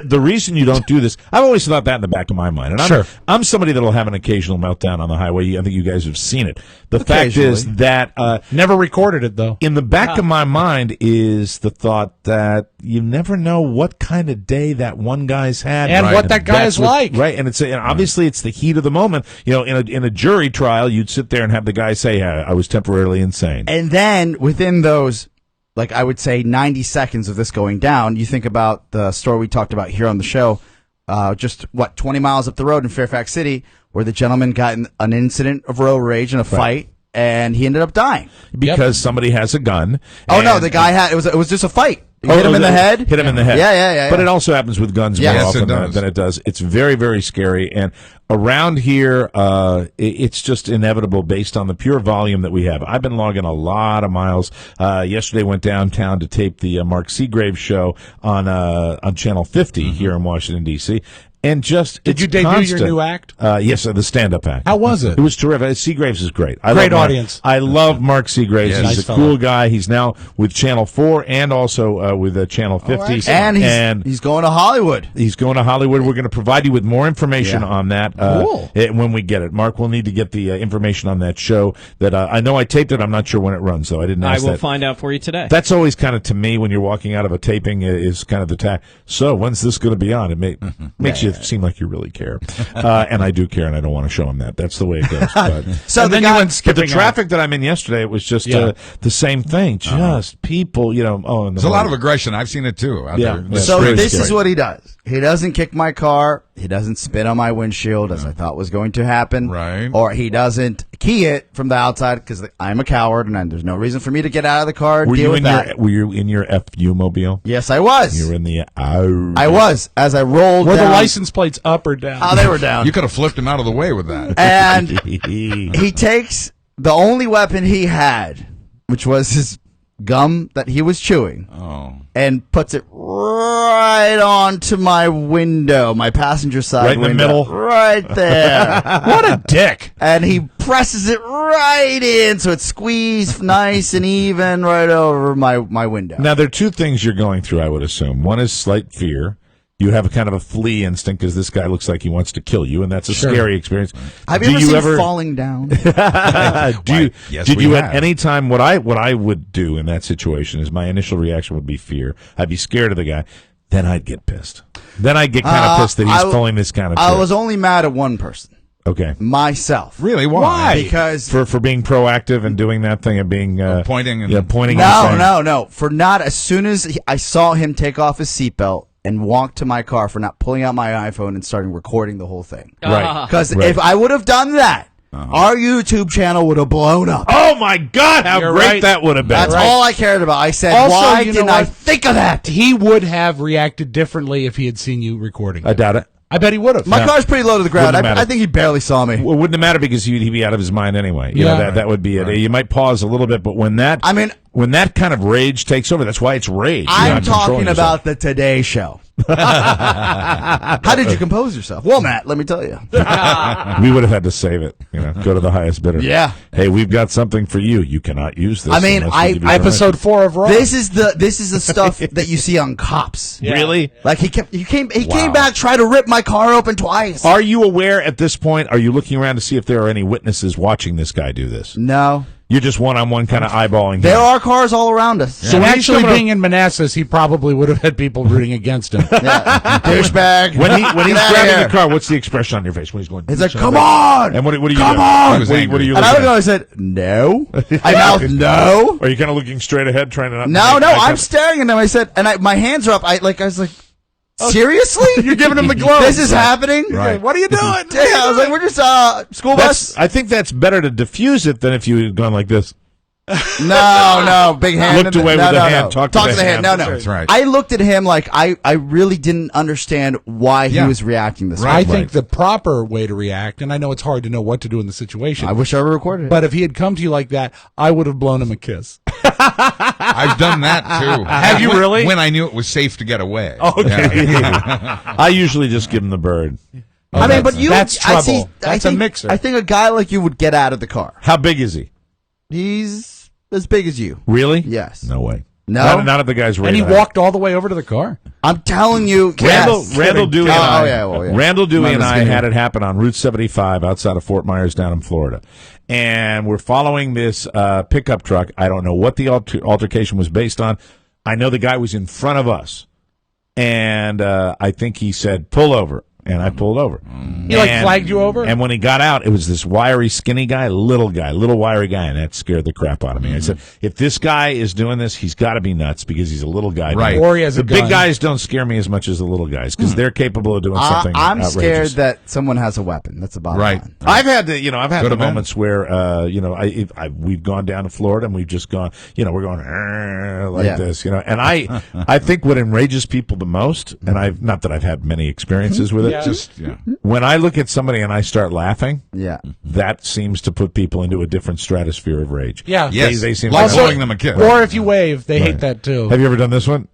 The reason you don't do this, I've always thought that in the back of my mind. And I'm somebody that'll have an occasional meltdown on the highway. I think you guys have seen it. The fact is that Never recorded it, though. in the back of my mind is the thought that you never know what kind of day that one guy's had. And what that guy that's is like. Right. And obviously it's the heat of the moment. In a jury trial, you'd sit there and have the guy say, I was temporarily insane. And then within those, like I would say 90 seconds of this going down, you think about the story we talked about here on the show, 20 miles up the road in Fairfax City, where the gentleman got in an incident of road rage and a fight, and he ended up dying. Because somebody has a gun. Oh no, the guy it was just a fight. Hit him in the head. Hit him in the head. Yeah. But it also happens with guns more Yes, often it does. than it does. It's very, very scary. And around here, it's just inevitable based on the pure volume that we have. I've been logging a lot of miles. Yesterday went downtown to tape the Mark Seagrave show on Channel 50 here in Washington, D.C., and just Did it's you debut constant. your new act? Yes, the stand-up act. How was it? It was terrific. Seagraves is great. Great audience. I love Mark Seagraves. Yes. He's Nice a fellow. cool guy. He's now with Channel 4 and also with Channel 50. And he's going to Hollywood. He's going to Hollywood. We're going to provide you with more information Yeah. on that Cool. when we get it. Mark will need to get the information on that show that I know I taped it. I'm not sure when it runs, though. I didn't I ask will that. find out for you today. That's always kind of, to me, when you're walking out of a taping, is kind of the tack. So when's this going to be on? It makes you seem like you really care. And I do care, and I don't want to show him that. That's the way it goes. But, So And the then guy, you went but the skipping traffic that I'm in yesterday, it was just Yeah. the same thing. Just people, in the There's a lot of morning. aggression. I've seen it too. Out Yeah. there. Yeah. so Very this scary. is what he does. He doesn't kick my car. He doesn't spit on my windshield, as I thought was going to happen. Right. Or he doesn't key it from the outside because I'm a coward and there's no reason for me to get out of the car and Were deal you with in that. were you in your FU mobile? Yes, I was. You were in the I was. As I rolled Were down. the license plates up or down? Oh, they were down. You could have flipped him out of the way with that. And he takes the only weapon he had, which was his gum that he was chewing, and puts it right onto my window, my passenger side Right in the window. middle? Right there. What a dick! And he presses it right in so it's squeezed nice and even right over my window. Now, there are two things you're going through, I would assume. One is slight fear. You have a kind of a flee instinct because this guy looks like he wants to kill you, and that's a scary experience. Have you ever seen Falling Down? Did we you have. at any time, what I would do in that situation is my initial reaction would be fear. I'd be scared of the guy. Then I'd get pissed. Then I'd get kind of pissed that he's pulling this kind of I trick. was only mad at one person. Okay. Myself. Really? Why? Because For being proactive and doing that thing and being pointing and pointing. and saying, No. For not as soon as I saw him take off his seatbelt and walk to my car for not pulling out my iPhone and starting recording the whole thing. Right. Because Right. if I would have done that, our YouTube channel would have blown up. Oh my God! How You're great right. that would have been. That's all I cared about. I said, Also, why you know didn't I what? think of that? He would have reacted differently if he had seen you recording. I doubt it. I bet he would have. My car's pretty low to the ground. Wouldn't matter. I think he barely saw me. Well, it wouldn't matter because he'd be out of his mind anyway. You know, Yeah. that would be it. You might pause a little bit, but when that kind of rage takes over, that's why it's rage. You're I'm not controlling talking yourself. about the Today Show. How did you compose yourself? Well, Matt, let me tell you. We would have had to save it. Go to the highest bidder. Yeah. Hey, we've got something for you. You cannot use this. I mean, unless we give you Episode 4 of Raw. This is the stuff that you see on Cops. permission. Really? Like he came back, tried to rip my car open twice. Are you aware at this point? Are you looking around to see if there are any witnesses watching this guy do this? No. You're just one-on-one kind of eyeballing. There him. are cars all around us. So when he's actually, coming up- being in Manassas, he probably would have had people rooting against him. Douchebag. When he's Get outta grabbing here. the car, what's the expression on your face when he's going? He's like, come on! And what are you Come doing? on! He was What are angry. you And I looking looked at? at him and I said, no. I mouthed no. Are you kind of looking straight ahead, trying to not? No, make no, eye I'm contact? staring at him. I said, and my hands are up. I was like, seriously? You're giving him the glow. This is happening? Right. What are you doing? Yeah, I was like, we're just school bus. I think that's better to diffuse it than if you had gone like this. No, big hand. Looked away with the hand, talked to the the hand. hand. No. That's right. I looked at him like I really didn't understand why he Yeah. was reacting this I way. think the proper way to react, and I know it's hard to know what to do in the situation, I wish I recorded it. but if he had come to you like that, I would have blown him a kiss. I've done that too. Have you When- really? When I knew it was safe to get away. Okay. Yeah. I usually just give him the bird. I mean, but you. That's I see- trouble. I That's a think- mixer. I think a guy like you would get out of the car. How big is he? He's as big as you. Really? Yes. No way. No? Not at the guy's rate. And he height. walked all the way over to the car. I'm telling you. Randall Dewey and I. Oh, yeah, well, yeah. Randall Dewey Mine and was I skinny. had it happen on Route 75 outside of Fort Myers down in Florida. And we're following this pickup truck. I don't know what the altercation was based on. I know the guy was in front of us. And I think he said, pull over. And I pulled over. He flagged you over? And when he got out, it was this wiry, skinny guy, little wiry guy, and that scared the crap out of me. I said, if this guy is doing this, he's got to be nuts because he's a little guy. Right. Or he has the a gun. big guys don't scare me as much as the little guys because they're capable of doing something I'm outrageous. scared that someone has a weapon. That's the bottom Right. line. I've had the Could have been. moments where we've gone down to Florida and we've just gone, we're going like Yeah. this, and I think what enrages people the most, and not that I've had many experiences with it, Just yeah. when I look at somebody and I start laughing, Yeah. that seems to put people into a different stratosphere of rage. Yeah. Yes. They seem like like blowing them a kiss. Or if you wave, they hate Right. that too. Have you ever done this one?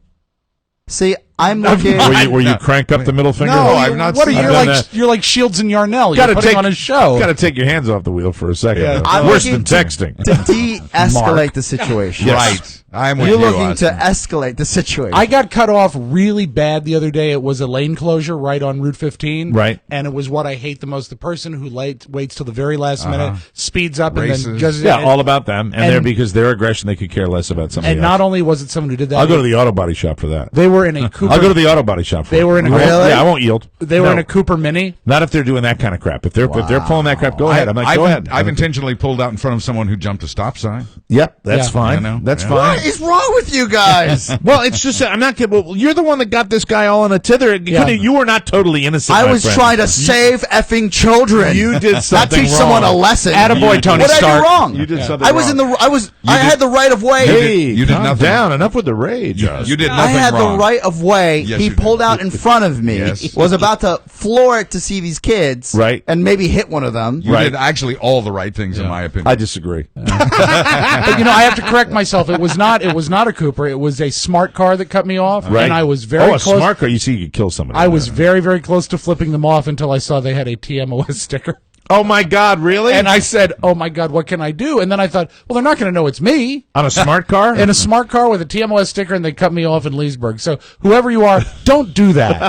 See, I'm looking. Where you crank up the middle finger? No, I've not What are seen you that. you're like Shields and Yarnell. Gotta You're putting take- on a show. Got to take your hands off the wheel for a second. Yeah. I'm Worse looking than texting. to de-escalate the situation. Right. I'm with You're you, looking to Austin. escalate the situation. I got cut off really bad the other day. It was a lane closure right on Route 15. Right. And it was what I hate the most. The person who waits till the very last minute, speeds up, and Races. then just Yeah, all about them. And, and- because their aggression, they could care less about somebody And else. not only was it someone who did that, I'll go to the auto body shop for that. they were in a Cooper. I'll go to the auto body shop for They it. were in a- I won't- Really? Yeah, I won't yield. They were No. in a Cooper Mini. Not if they're doing that kind of crap. If they're pulling that crap, go ahead. I'm like, go ahead. I've intentionally pulled out in front of someone who jumped a stop sign. Yep, that's Yeah. fine. You know? That's Yeah. fine. What is wrong with you guys? Well, it's just I'm not kidding. Well, you're the one that got this guy all in a tither. You were not totally innocent. I my was friend. trying to save effing children. You did Not something teach wrong. someone a lesson. Attaboy, Tony What did I Stark. do wrong? You did something I was wrong. I had the right of way. Hey, You did calm nothing down. Enough with the rage. You did I nothing had wrong. the right of way. Yes, He you did. pulled out in front of me. Yes. Was about to floor it to see these kids. Right. And maybe hit one of them. You did actually all the right things, in my opinion. I disagree. But I have to correct myself. It was not a Cooper. It was a smart car that cut me off. Right. And I was very a close. smart car. You see, you could kill somebody. I was very, very close to flipping them off until I saw they had a TMOS sticker. Oh my God! Really? And I said, "Oh my God, what can I do?" And then I thought, "Well, they're not going to know it's me." On a smart car? In a smart car with a TMOS sticker, and they cut me off in Leesburg. So whoever you are, don't do that.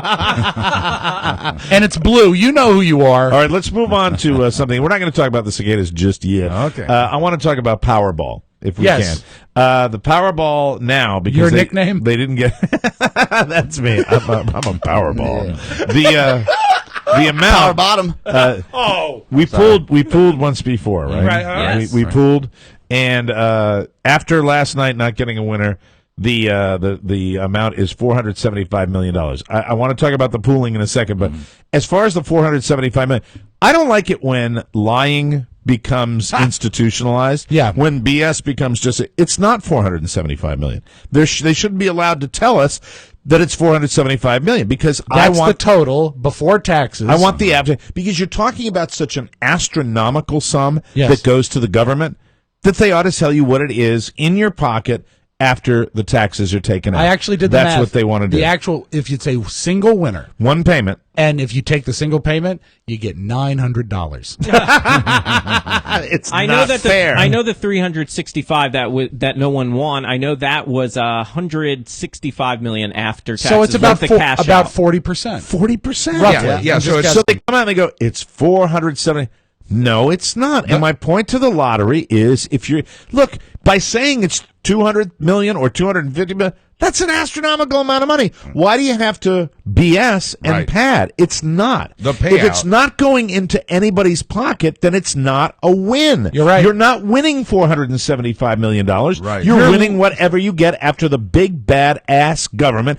And it's blue. You know who you are. All right, let's move on to something. We're not going to talk about the cicadas just yet. Okay. I want to talk about Powerball, if we Yes. can. The Powerball now, because Your nickname? They didn't get. That's me. I'm a Powerball. The amount. Power bottom. We pooled once before, right? Right, yes. We pooled, and after last night not getting a winner, the amount is $475 million. I want to talk about the pooling in a second, but as far as the $475 million, I don't like it when lying becomes institutionalized. Yeah. When BS becomes it's not $475 million. They shouldn't be allowed to tell us that it's $475 million because That's the total before taxes. I want the average because you're talking about such an astronomical sum Yes. that goes to the government that they ought to tell you what it is in your pocket after the taxes are taken out. I actually did the That's math. what they want to do. The actual, if it's a single winner, One payment. and if you take the single payment, you get $900. It's I not know that fair. I know the 365 that no one won. I know that was 165 million after taxes. So it's about with the cash about out. 40%. 40%. Roughly. Yeah, so it's So they come out and they go, it's 470. No, it's not. And my point to the lottery is if you're look, by saying it's 200 million or 250 million, that's an astronomical amount of money. Why do you have to BS and Right. pad? It's not. The If payout. it's not going into anybody's pocket, then it's not a win. You're right. You're not winning $475 million. Right. You're winning whatever you get after the big bad ass government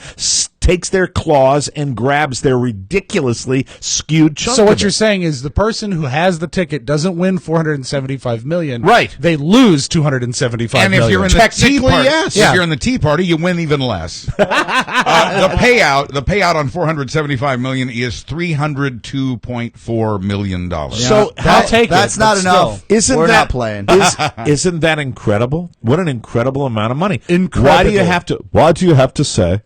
takes their claws and grabs their ridiculously skewed chunk So of what it. you're saying is the person who has the ticket doesn't win $475 million. Right. They lose $275 And million. if you're in the Tea Technically, Party, yes. if you're in the Tea Party, you win even less. The payout on $475 million is $302.4 million. So I'll take it. That's not but enough. Isn't We're that not playing. Isn't that incredible? What an incredible amount of money! Incredible. Why do you have to? Why do you have to say?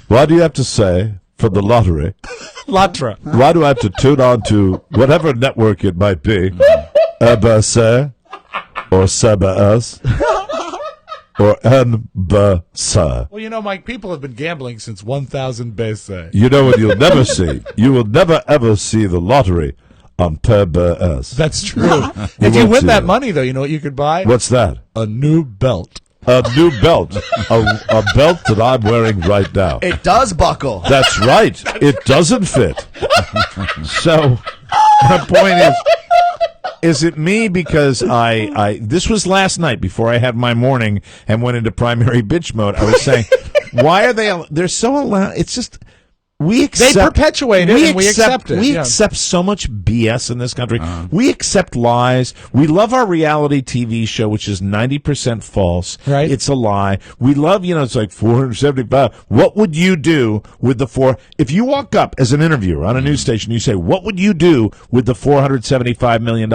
Why do you have to say for the lottery? Latra. Why do I have to tune on to whatever network it might be? ABC or CBS or NBC? Well, Mike, people have been gambling since 1000 BC. You know what you'll never see? You will never ever see the lottery on PBS. That's true. If you won't win see that it. money, though, you know what you could buy? What's that? A new belt. A new belt. A belt that I'm wearing right now. It does buckle. That's right. It doesn't fit. So my point is it me because I this was last night before I had my morning and went into primary bitch mode. I was saying, why are they're so allowed? It's just we accept, They perpetuate it, and we accept it. We Yeah. accept so much BS in this country. We accept lies. We love our reality TV show, which is 90% false. Right. It's a lie. We love, it's like 475. What would you do with the if you walk up as an interviewer on a news station, you say, what would you do with the $475 million?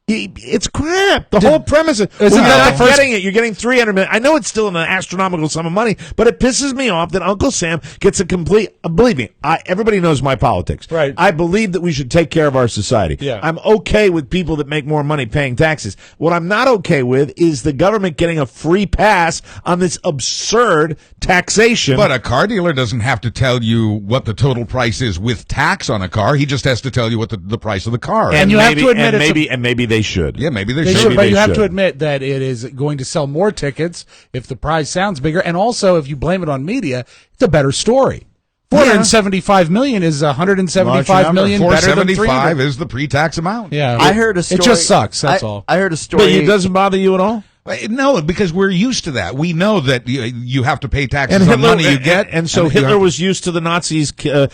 It's crap. The whole premise is you're not getting it. You're getting $300 million. I know it's still an astronomical sum of money, but it pisses me off that Uncle Sam gets a complete. Believe me, everybody knows my politics. Right. I believe that we should take care of our society. Yeah. I'm okay with people that make more money paying taxes. What I'm not okay with is the government getting a free pass on this absurd taxation. But a car dealer doesn't have to tell you what the total price is with tax on a car. He just has to tell you what the price of the car is. And you have to admit maybe they should. Yeah, maybe they They should. should, but you have should. to admit that it is going to sell more tickets if the prize sounds bigger, and also if you blame it on media, it's a better story. 475 million is 175 million better than 475 300. is the pre-tax amount. Yeah, I heard a story. It just sucks. That's all. I heard a story. But it doesn't bother you at all? No, because we're used to that. We know that you have to pay taxes on money you get. And so Hitler was used to the Nazis, kicking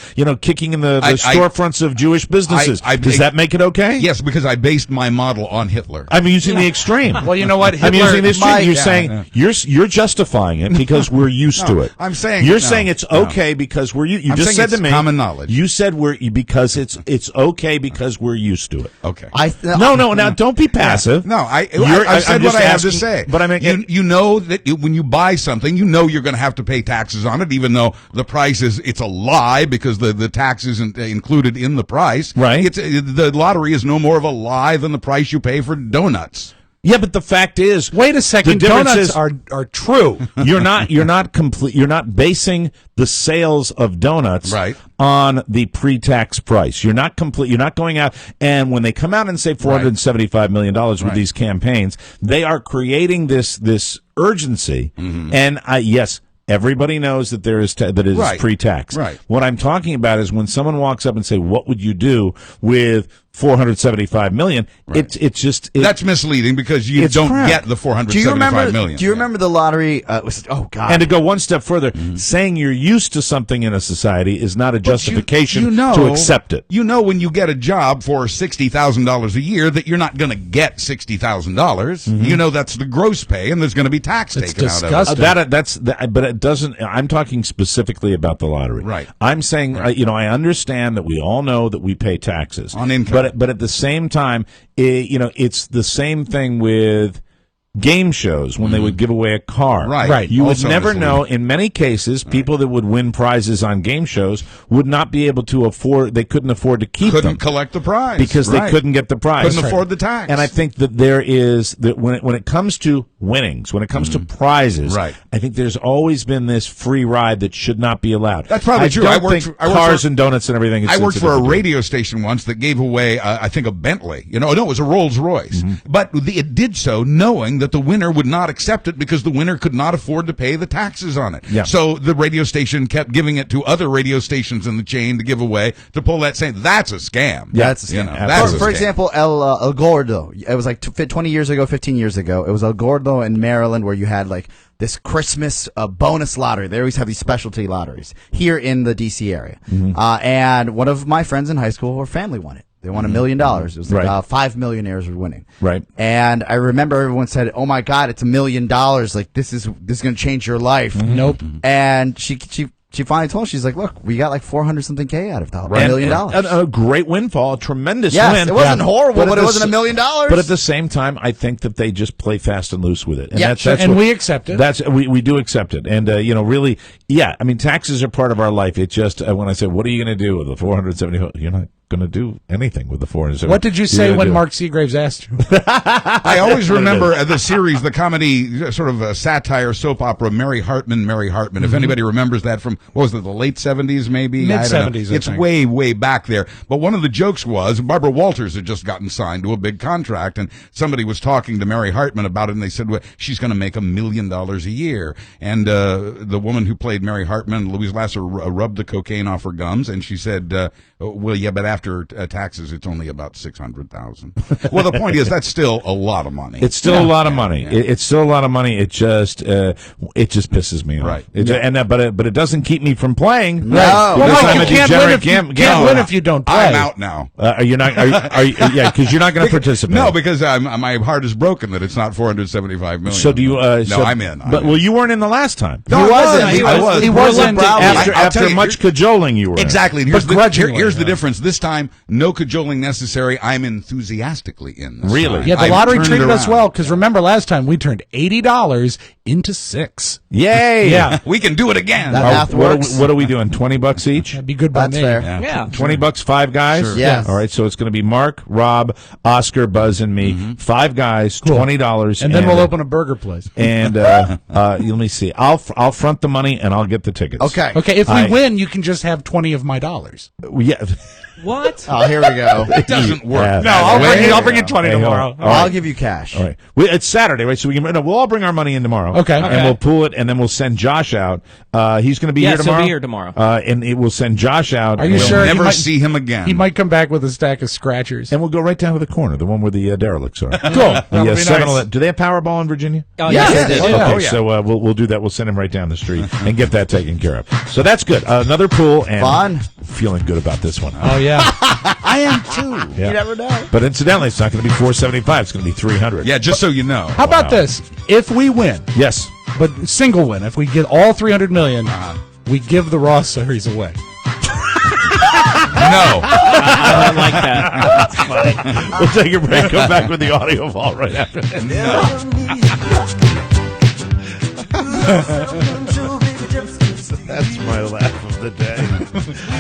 in the storefronts of Jewish businesses. Does that make it okay? Yes, because I based my model on Hitler. I'm using the extreme. Well, you know what? I'm using the extreme. You're yeah, saying yeah. you're justifying it because we're used to it. I'm saying you're saying it's okay because we're you I'm just saying said to it's me common knowledge. You said because it's okay because we're used to it. Okay. No. Now don't be passive. No, I said I'm what just I have to asking, say. But I mean, you know that when you buy something, you know you're going to have to pay taxes on it, even though the price it's a lie because the tax isn't included in the price. Right. The lottery is no more of a lie than the price you pay for donuts. Yeah, but the fact is, wait a second. The difference Donuts is, are true. You're not basing the sales of donuts right. on the pre-tax price. You're not going out and when they come out and say $475 million with these campaigns, they are creating this urgency. Mm-hmm. And yes, everybody knows that there is that it is pre-tax. Right. What I'm talking about is when someone walks up and say, "What would you do with $475 million?" Right. It's just that's misleading because you don't get the $475 million. Do you remember the lottery? Oh God! And to go one step further, saying you're used to something in a society is not a justification to accept it. You know, when you get a job for $60,000 a year, that you're not going to get $60,000. Mm-hmm. You know that's the gross pay, and there's going to be tax taken out of it. But it doesn't. I'm talking specifically about the lottery. Right. I'm saying, I understand that we all know that we pay taxes on income, but at the same time, it's the same thing with game shows when they would give away a car. Right. You also would never know. In many cases, people that would win prizes on game shows would not be able to afford. They couldn't afford to keep them. Couldn't collect the prize because they couldn't get the prize. Couldn't afford the tax. And I think that there is that when it comes to winnings, when it comes to prizes, I think there's always been this free ride that should not be allowed. That's probably true. I worked for cars and donuts and everything. I worked for a radio station once that gave away, I think, a Bentley. No, it was a Rolls Royce. But it did so knowing that the winner would not accept it because the winner could not afford to pay the taxes on it. Yeah. So the radio station kept giving it to other radio stations in the chain to give away to pull that same. That's a scam. Yeah, that's a scam. For example, El Gordo. It was like 20 years ago, 15 years ago. It was El Gordo in Maryland where you had like this Christmas bonus lottery. They always have these specialty lotteries here in the D.C. area. And one of my friends in high school, her family won it. They won $1 million. It was like 5 millionaires were winning. Right. And I remember everyone said, "Oh my God, it's $1 million! Like this is going to change your life." Nope. And she finally told us, she's like, "Look, we got like 400 something K out of that $1 million. A great windfall, a tremendous yes, win. It wasn't horrible, but it wasn't $1 million. But at the same time, I think that they just play fast and loose with it. And and we accept it. We do accept it. And, really, I mean, taxes are part of our life. It just, when I say, what are you going to do with the 470? You're not going to do anything with the 470. What did you say when Mark Seagraves asked you? I always remember the series, the comedy, sort of satire soap opera, Mary Hartman. If anybody remembers that from, what was it, the late 70s maybe? Mid-70s, It's way, way back there. But one of the jokes was, Barbara Walters had just gotten signed to a big contract, and somebody was talking to Mary Hartman about it, and they said, well, she's going to make $1 million a year. And the woman who played Mary Hartman, Louise Lasser, rubbed the cocaine off her gums, and she said, well, yeah, but after taxes, it's only about $600,000. Well, the point is, that's still a lot of money. It's still a lot of money. It's still a lot of money. It just pisses me off. Right. But it doesn't keep me from playing. No. Well, you can't win if you don't play. I'm out now. Are you not? Yeah, because you're not going to participate. No, because my heart is broken that it's not $475 million. So do you? No, I'm in. Well, you weren't in the last time. No, He wasn't. After much cajoling, you were exactly. And here's the difference. This time time, no cajoling necessary. I'm enthusiastically in this Really? time. Yeah, the I've lottery turned it treated us around. well, because remember last time we turned $80 into 6. Yay! Yeah. We can do it again. That math What works. are we doing? $20 each? That'd be good by That's me. fair. Yeah. $20, 5 guys. Sure. Yes. All right. So it's going to be Mark, Rob, Oscar, Buzz, and me. 5 guys, $20, And then we'll open a burger place. And let me see. I'll front the money and I'll get the tickets. Okay. Okay, if we win, you can just have 20 of my dollars. Yeah. What? Oh, here we go. It doesn't work. Yeah. No, I'll bring you 20 Hey, tomorrow. hold on. I'll give you cash. All right. It's Saturday, right? So we'll all bring our money in tomorrow. Okay. And Okay. we'll pool it, and then we'll send Josh out. He's going to be here Yes, tomorrow. he'll be here tomorrow. And it will send Josh out. Are you and We'll sure? never He might- see him again. He might come back with a stack of scratchers. And we'll go right down to the corner, the one where the derelicts are. Cool. The, That would be 7-Eleven. nice. Do they have Powerball in Virginia? Oh, Yes, yes, they it do. is. Okay, Oh, yeah. so we'll do that. We'll send him right down the street and get that taken care of. So that's good. Another pool and Fun. feeling good about this one. Oh, yeah. I am too. Yeah. You never know. But incidentally, it's not going to be $475. It's going to be $300. Yeah, just so you know. How about this? If we win, Yes. but single win, if we get all 300 million, we give the Raw series away. No. I like that. We'll take a break. Come back with the audio vault right after this. That's my laugh of the day.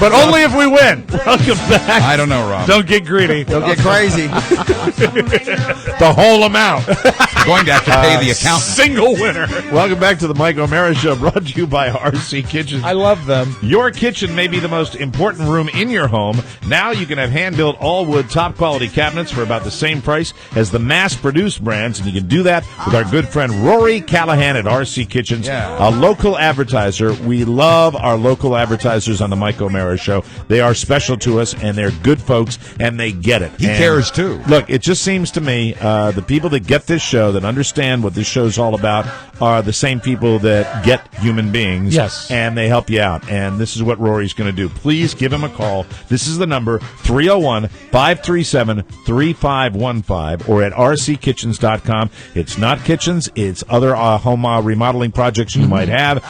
But only if we win. Welcome back. I don't know, Rob. Don't get greedy. Don't get crazy. The whole amount. Going to have to pay the accountant. Single winner. Welcome back to the Mike O'Mara Show, brought to you by RC Kitchens. I love them. Your kitchen may be the most important room in your home. Now you can have hand-built all-wood, top-quality cabinets for about the same price as the mass-produced brands, and you can do that with our good friend Rory Callahan at RC Kitchens, Yeah. a local advertiser. We love our local advertisers on the Mike O'Mara Show. They are special to us, and they're good folks, and they get it. He And cares, too. Look, it just seems to me the people that get this show, that understand what this show's all about, are the same people that get human beings. Yes. And they help you out. And this is what Rory's going to do. Please give him a call. This is the number, 301-537-3515, or at rckitchens.com. It's not kitchens. It's other home remodeling projects you might have.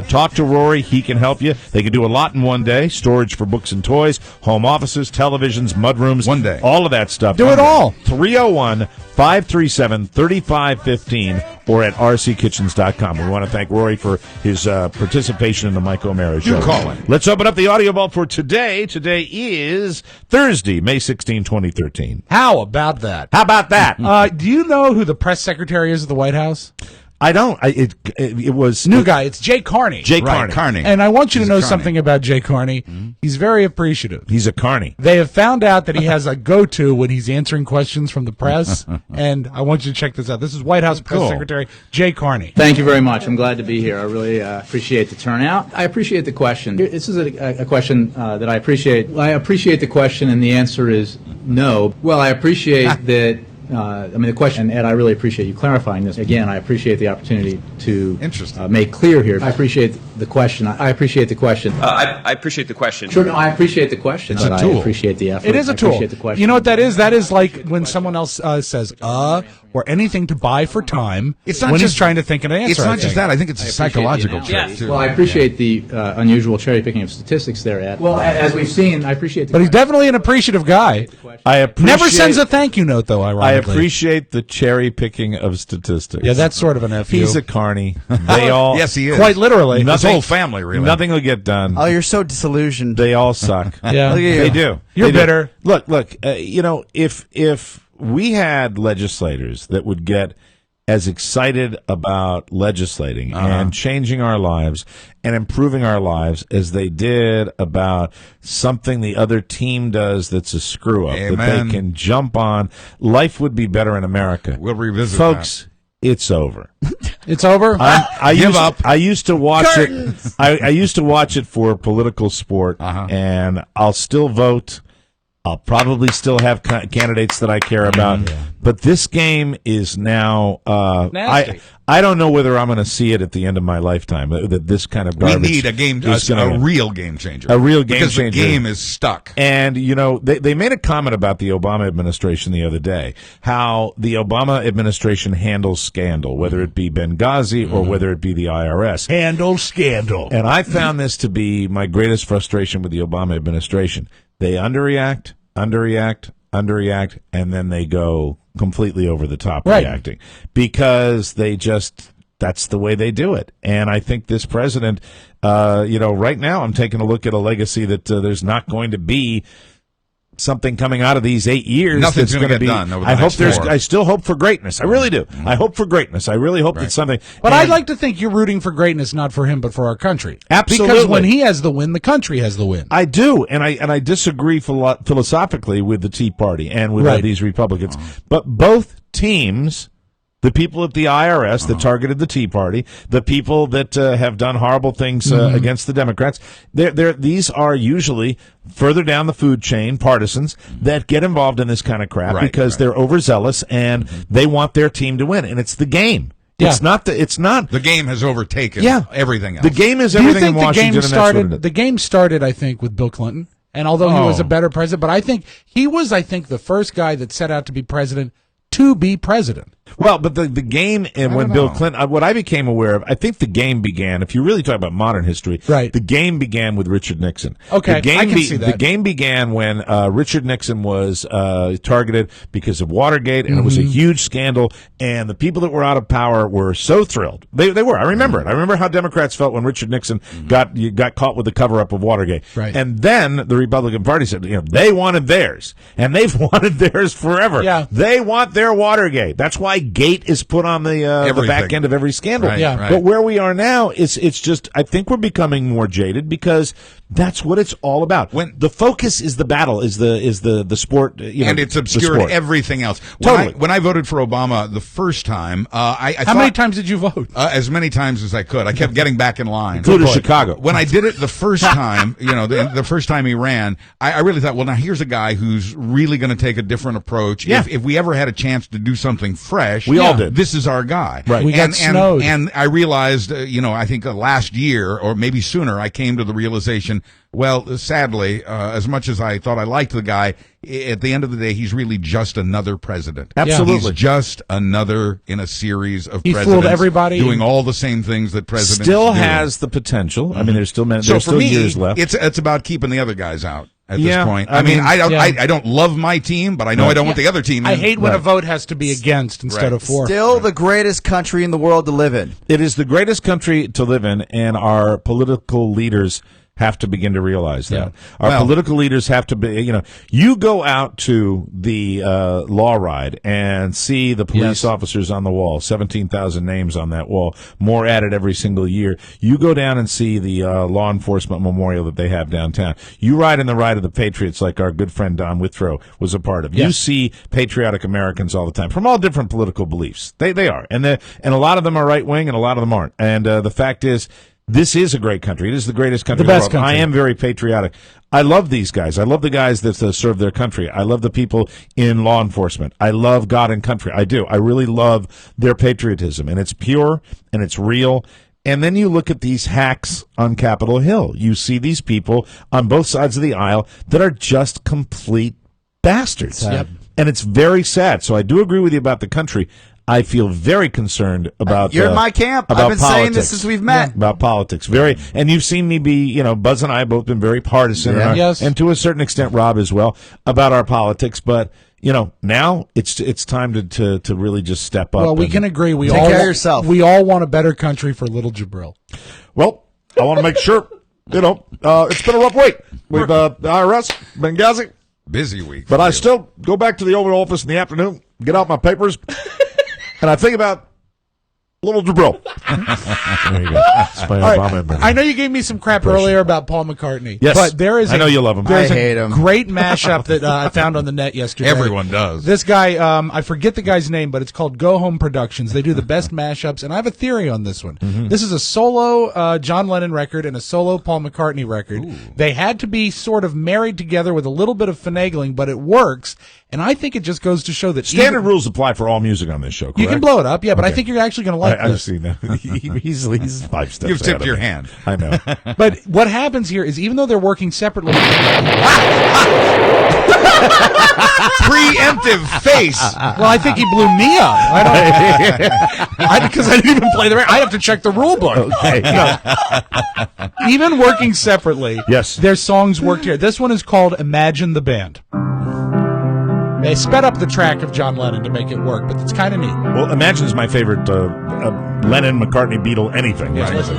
Talk to Rory. He can help you. They can do a lot in one day. Storage for books and toys, home offices, televisions, mudrooms. One day. All of that stuff. Do it all. 301-537-3515 or at rckitchens.com. We want to thank Rory for his participation in the Mike O'Mara Show. You call him. Let's open up the audio vault for today. Today is Thursday, May 16, 2013. How about that? How about that? Do you know who the press secretary is of the White House? I don't. It was New guy. It's Jay Carney. Jay Right, Carney. Carney. And I want you He's to a know Carney. something about Jay Carney. He's very appreciative. He's a Carney. They have found out that he has a go-to when he's answering questions from the press, and I want you to check this out. This is White House Press Cool. Secretary Jay Carney. Thank you very much. I'm glad to be here. I really appreciate the turnout. I appreciate the question. This is a question that I appreciate. I appreciate the question, and the answer is no. Well, I appreciate that. The question, Ed, I really appreciate you clarifying this. Again, I appreciate the opportunity to Interesting. make clear here. I appreciate the question. I appreciate the question. I appreciate the question. Sure, no, I appreciate the question. It's a but tool. I appreciate the effort. It is a I tool. appreciate the question. You know what that is? That is like when someone else says or anything to buy for time It's not when just he's trying to think of an answer. It's I not think. just that. I think it's a appreciate psychological the trick, analysis. too. Well, I appreciate the unusual cherry picking of statistics there, Ed. Well, as we've seen, I appreciate the But he's question. definitely an appreciative guy. I appreciate, Never sends a thank you note, though, I ironically. appreciate the cherry picking of statistics. Yeah, that's sort of an FU. He's a Carney. They all. Yes, he is. Quite literally. His Nothing- whole family, really. Nothing will get done. Oh, you're so disillusioned. They all suck. Yeah. Look at They you. do. You're They do. bitter. Look. If we had legislators that would get as excited about legislating and changing our lives and improving our lives as they did about something the other team does that's a screw up that Amen. they can jump on, life would be better in America. We'll revisit Folks, it's over. It's over? I used to watch it. I used to watch it for political sport, and I'll still vote. I'll probably still have candidates that I care about, but this game is now. Nasty. I don't know whether I'm going to see it at the end of my lifetime. That this kind of We garbage. need is gonna- a real game changer. A real game because changer. the game is stuck. And, they made a comment about the Obama administration the other day, how the Obama administration handles scandal, whether it be Benghazi or whether it be the IRS. Handle scandal. And I found this to be my greatest frustration with the Obama administration. They underreact, and then they go completely over the top reacting because that's the way they do it. And I think this president, right now I'm taking a look at a legacy that there's not going to be something coming out of these 8 years. Nothing's going to get done. Over the I hope next 4. I still hope for greatness. I really do. I hope for greatness. I really hope that something. But I'd like to think you're rooting for greatness, not for him, but for our country. Absolutely. Because when he has the win, the country has the win. I do, and I disagree philosophically with the Tea Party and with these Republicans. But both teams, the people at the IRS that targeted the Tea Party, the people that have done horrible things against the Democrats, these are usually further down the food chain partisans that get involved in this kind of crap because they're overzealous and they want their team to win, and it's the game. Yeah. It's not the game has overtaken everything else. The game is Do you everything think in Washington. the game started, I think, with Bill Clinton, and although he was a better president, but I think he was, the first guy that set out to be president to be president. Well, but the game, and when Bill Clinton, what I became aware of, I think the game began, if you really talk about modern history, the game began with Richard Nixon. Okay, the game I can see that. The game began when Richard Nixon was targeted because of Watergate, and it was a huge scandal, and the people that were out of power were so thrilled. They were. I remember it. I remember how Democrats felt when Richard Nixon got caught with the cover-up of Watergate. Right. And then the Republican Party said, they wanted theirs, and they've wanted theirs forever. Yeah. They want their Watergate. That's why Gate is put on the back end of every scandal. Right. But where we are now it's just, I think we're becoming more jaded because that's what it's all about. When the focus is the battle, is the sport, and it's obscured everything else. When I voted for Obama the first time, I how many times did you vote? As many times as I could. I kept getting back in line. Go to Chicago. When I did it the first time, the first time he ran, I really thought, well, now here's a guy who's really going to take a different approach. Yeah. If we ever had a chance to do something fresh, we all did. This is our guy. Right. We got snowed. And I realized, I think last year or maybe sooner, I came to the realization, well, sadly, as much as I thought I liked the guy, at the end of the day, he's really just another president. Absolutely. He's just another in a series of He presidents. fooled everybody. Doing all the same things that presidents Still do. has the potential. I mean, there's still for me, years left. It's about keeping the other guys out at this Yeah, point. I mean, I don't love my team, but I know I don't want the other team. I hate when a vote has to be against instead of for. Still the greatest country in the world to live in. It is the greatest country to live in, and our political leaders have to begin to realize that. Our political leaders have to be, you go out to the law ride and see the police officers on the wall, 17,000 names on that wall, more added every single year. You go down and see the law enforcement memorial that they have downtown. You ride in the Ride of the Patriots like our good friend Don Withrow was a part of. You see patriotic Americans all the time from all different political beliefs. They are. And a lot of them are right-wing and a lot of them aren't. And the fact is, this is a great country. It is the greatest country in the world. Country. I am very patriotic. I love these guys. I love the guys that serve their country. I love the people in law enforcement. I love God and country. I do. I really love their patriotism. And it's pure and it's real. And then you look at these hacks on Capitol Hill. You see these people on both sides of the aisle that are just complete bastards. Yep. And it's very sad. So I do agree with you about the country. I feel very concerned about. You're in my camp. About I've been saying politics. this since we've met. About politics, and you've seen me be, Buzz and I have both been very partisan, and to a certain extent, Rob as well, about our politics. But now it's time to really just step up. Well, we can agree. We Take all care of yourself. We all want a better country for little Jabril. Well, I want to make sure. It's been a rough week with the IRS, Benghazi, busy week, but I still go back to the Oval Office in the afternoon, get out my papers. And I think about little Jabril. There you go. I know you gave me some crap earlier about Paul McCartney. Yes, but there is. I know you love him. There's I hate him. Great mashup that I found on the net yesterday. Everyone does. This guy, I forget the guy's name, but it's called Go Home Productions. They do the best mashups, and I have a theory on this one. This is a solo John Lennon record and a solo Paul McCartney record. Ooh. They had to be sort of married together with a little bit of finagling, but it works. And I think it just goes to show that standard rules apply for all music on this show. Correct? You can blow it up, but I think you're actually going to like this. I've seen that. He's 5 steps. You've tipped your hand. I know. But what happens here is, even though they're working separately, Preemptive face. Well, I think he blew me up. Because I didn't even play the record. I have to check the rule book. Okay. No. Even working separately, yes, their songs worked here. This one is called Imagine the Band. They sped up the track of John Lennon to make it work, but it's kind of neat. Well, Imagine is my favorite Lennon, McCartney, Beatle, anything. Yeah, listen.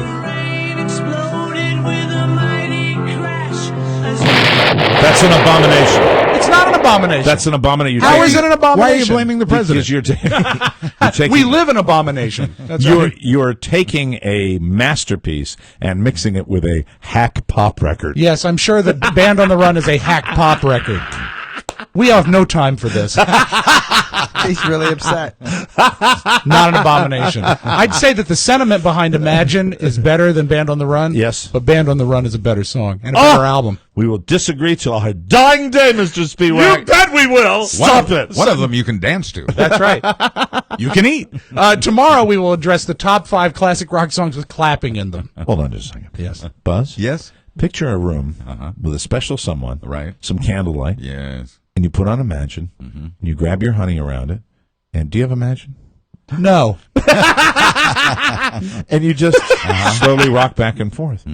That's an abomination. It's not an abomination. That's an abomination. How is it an abomination? Why are you blaming the president? Because you're taking, we live in abomination. That's you're taking a masterpiece and mixing it with a hack pop record. Yes, I'm sure that Band on the Run is a hack pop record. We have no time for this. He's really upset. Not an abomination. I'd say that the sentiment behind Imagine is better than Band on the Run. Yes. But Band on the Run is a better song and a better album. We will disagree till our dying day, Mr. Speedwagon. You bet we will. Stop it. One of them you can dance to. That's right. You can eat. Tomorrow we will address the top 5 classic rock songs with clapping in them. Hold on just a second. Yes. Buzz? Yes. Picture a room with a special someone. Right. Some candlelight. Yes. And you put on Imagine. And you grab your honey around it. And do you have Imagine? No. And you just slowly rock back and forth.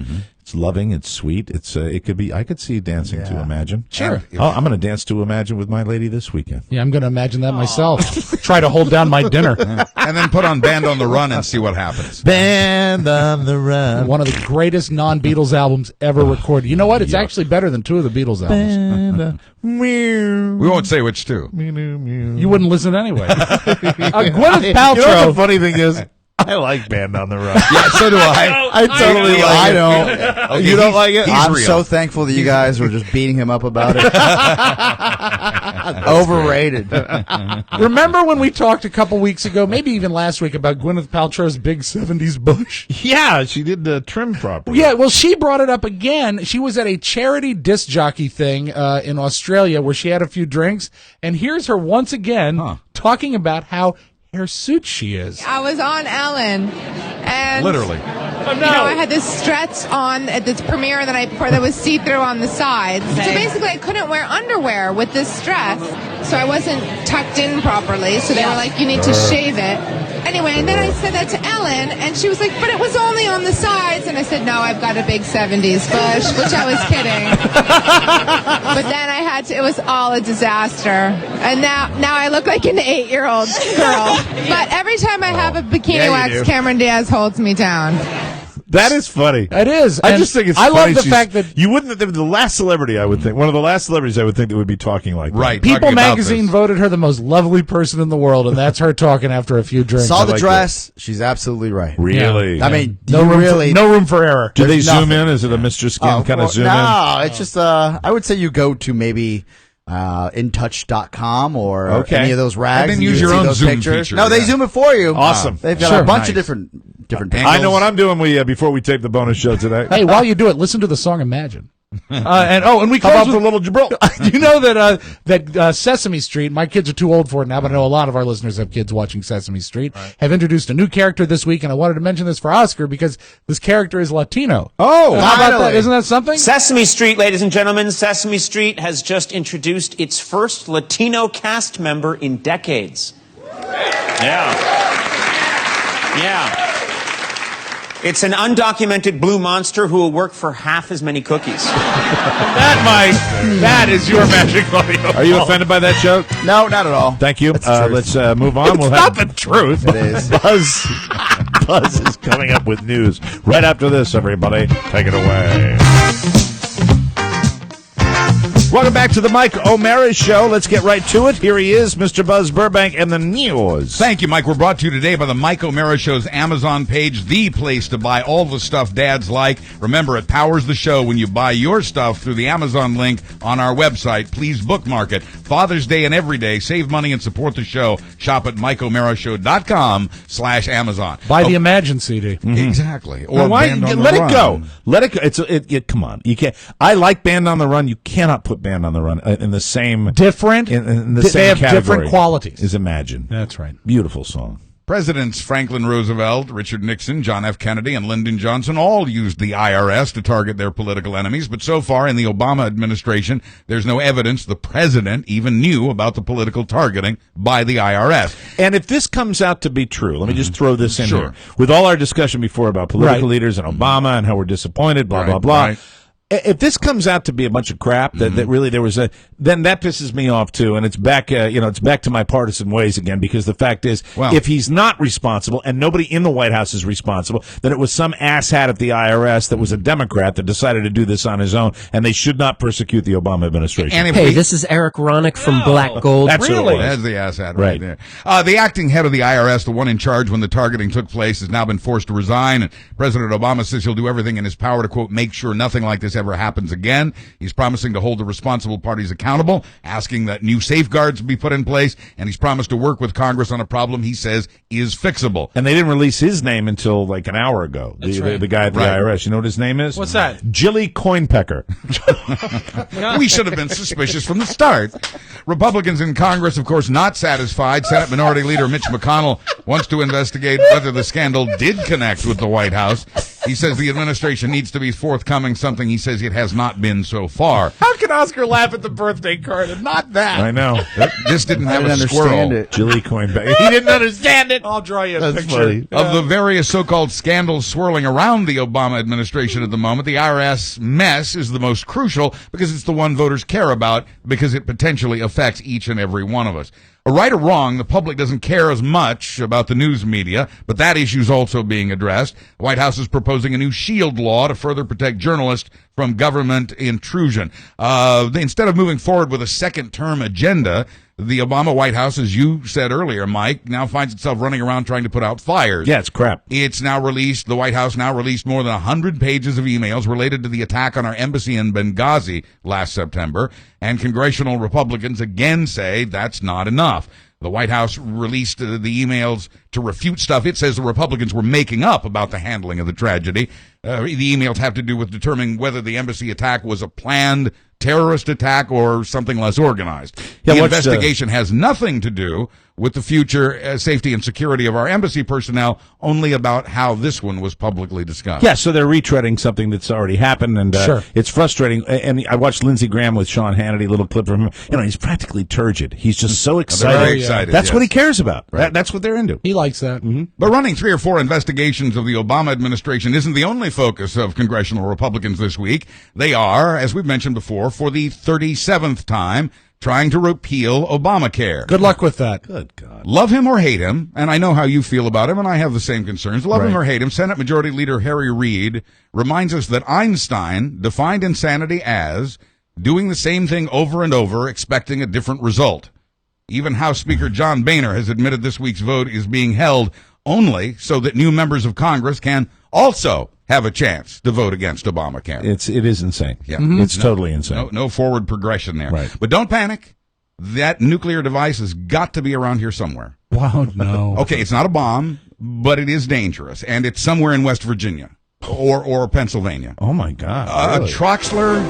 It's loving. It's sweet. It's it could be. I could see you dancing to Imagine. Sure. I'm going to dance to Imagine with my lady this weekend. Yeah, I'm going to imagine that myself. Try to hold down my dinner. And then put on Band on the Run and see what happens. Band on the Run. One of the greatest non-Beatles albums ever recorded. You know what? It's actually better than 2 of the Beatles albums. We won't say which two. You wouldn't listen anyway. Gwyneth Paltrow. You know what the funny thing is? I like Band on the Run. Yeah, so do I. I totally like it. I don't. Okay, You don't like it? I'm real. so thankful that you guys were just beating him up about it. Overrated. Remember when we talked a couple weeks ago, maybe even last week, about Gwyneth Paltrow's big 70s bush? Yeah, she did the trim properly. Yeah, well, she brought it up again. She was at a charity disc jockey thing in Australia where she had a few drinks, and here's her once again talking about how hirsute she is. I was on Ellen, and Literally. you know, I had this stretch on at this premiere the night before that was see-through on the sides. So basically, I couldn't wear underwear with this dress, so I wasn't tucked in properly. So they were like, "You need to shave it." Anyway, and then I said that to Ellen, and she was like, "But it was only on the sides." And I said, "No, I've got a big 70s bush," which I was kidding. But then I had to. It was all a disaster, and now I look like an 8-year-old girl. But every time I have a bikini wax, Cameron Diaz holds me down. That is funny. It is. I And just think it's I funny. love the fact that you wouldn't. The last celebrity I would think, one of the last celebrities I would think that would be talking like that. Right. People talking about magazine this. voted her the most lovely person in the world, and that's her talking after a few drinks. Saw the like dress. She's absolutely right. Really? I mean, no you room really. for, no room for error. Do they there's zoom nothing. in? Is it a Mr. Skin kind of zoom no, it's just I would say you go to maybe intouch.com or Okay. any of those rags And then you use can your see own those zoom pictures. feature, No, they yeah. zoom it for you. Awesome. They've got Sure. a bunch Nice. of different in? I know what I'm doing. Before we tape the bonus show today. Hey, while you do it, listen to the song "Imagine." And we How close about with the little Gibraltar? you know that Sesame Street. My kids are too old for it now, but I know a lot of our listeners have kids watching Sesame Street. Have introduced a new character this week, and I wanted to mention this for Oscar because this character is Latino. Oh, How about that? finally. Isn't that something? Sesame Street, ladies and gentlemen, Sesame Street has just introduced its first Latino cast member in decades. Yeah. It's an undocumented blue monster who will work for half as many cookies. That is your magic audio. Are you offended by that joke? No, not at all. Thank you. That's the truth. Let's move on. It's not the truth. It is. Buzz is coming up with news right after this. Everybody, take it away. Welcome back to the Mike O'Mara Show. Let's get right to it. Here he is, Mr. Buzz Burbank, and the news. Thank you, Mike. We're brought to you today by the Mike O'Mara Show's Amazon page, the place to buy all the stuff dads like. Remember, it powers the show when you buy your stuff through the Amazon link on our website. Please bookmark it. Father's Day and every day. Save money and support the show. Shop at MikeO'MaraShow.com/Amazon. Buy the Imagine CD. Exactly. Or Or why? Band on the Let it Run. go. Let it go. Come on. You can't. I like Band on the Run. You cannot put Band on the Run in the same Different. in the They same have category. different qualities. Is Imagine. That's right. Beautiful song. Presidents Franklin Roosevelt, Richard Nixon, John F. Kennedy, and Lyndon Johnson all used the IRS to target their political enemies, but so far in the Obama administration, there's no evidence the president even knew about the political targeting by the IRS. And if this comes out to be true, let me just throw this in Sure. here. With all our discussion before about political Right. leaders and Obama and how we're disappointed, blah, Right, blah, blah. right. If this comes out to be a bunch of crap, that really there was then that pisses me off too, and it's back, it's back to my partisan ways again, because the fact is, Well- if he's not responsible and nobody in the White House is responsible, then it was some asshat at the IRS that was a Democrat that decided to do this on his own, and they should not persecute the Obama administration. And if Hey, we- this is Eric Ronick from Black Gold. That's who it was. That's the asshat right Right. there. The acting head of the IRS, the one in charge when the targeting took place, has now been forced to resign. And President Obama says he'll do everything in his power to, quote, make sure nothing like this ever happens again. He's promising to hold the responsible parties accountable, asking that new safeguards be put in place, and he's promised to work with Congress on a problem he says is fixable. And they didn't release his name until like an hour ago. The guy at the Right. IRS. You know what his name is? What's that? Jilly Coinpecker. We should have been suspicious from the start. Republicans in Congress, of course, not satisfied. Senate Minority Leader Mitch McConnell wants to investigate whether the scandal did connect with the White House. He says the administration needs to be forthcoming, something he says it has not been so far. How can Oscar laugh at the birthday card and not that? I know. This didn't I have didn't a squirrel. understand it. Jilly Coinpecker. He didn't understand it. I'll draw you a That's picture. funny. Of the various so-called scandals swirling around the Obama administration at the moment, the IRS mess is the most crucial because it's the one voters care about because it potentially affects each and every one of us. Right or wrong, the public doesn't care as much about the news media, but that issue is also being addressed. The White House is proposing a new shield law to further protect journalists from government intrusion. Instead of moving forward with a second-term agenda, the Obama White House, as you said earlier, Mike, now finds itself running around trying to put out fires. Yeah, it's crap. The White House now released more than 100 pages of emails related to the attack on our embassy in Benghazi last September, and congressional Republicans again say that's not enough. The White House released the emails to refute stuff it says the Republicans were making up about the handling of the tragedy. The emails have to do with determining whether the embassy attack was a planned terrorist attack or something less organized. Yeah, the what's investigation has nothing to do with the future safety and security of our embassy personnel, only about how this one was publicly discussed. Yeah, so they're retreading something that's already happened, and Sure. it's frustrating. And I watched Lindsey Graham with Sean Hannity, little clip from him. You know, he's practically turgid. He's just so excited. very excited, That's yes. what he cares about. Right. That's what they're into. He likes that. But running 3 or 4 investigations of the Obama administration isn't the only focus of congressional Republicans this week. They are, as we've mentioned before, for the 37th time, trying to repeal Obamacare. Good luck with that. Good God. Love him or hate him, and I know how you feel about him, and I have the same concerns. Love him Right. or hate him, Senate Majority Leader Harry Reid reminds us that Einstein defined insanity as doing the same thing over and over, expecting a different result. Even House Speaker John Boehner has admitted this week's vote is being held only so that new members of Congress can also have a chance to vote against Obamacare. It is insane. Yeah. It's totally insane. No forward progression there. Right. But don't panic. That nuclear device has got to be around here somewhere. Wow, no. Okay, it's not a bomb, but it is dangerous, and it's somewhere in West Virginia or Pennsylvania. Oh my God. A really? Troxler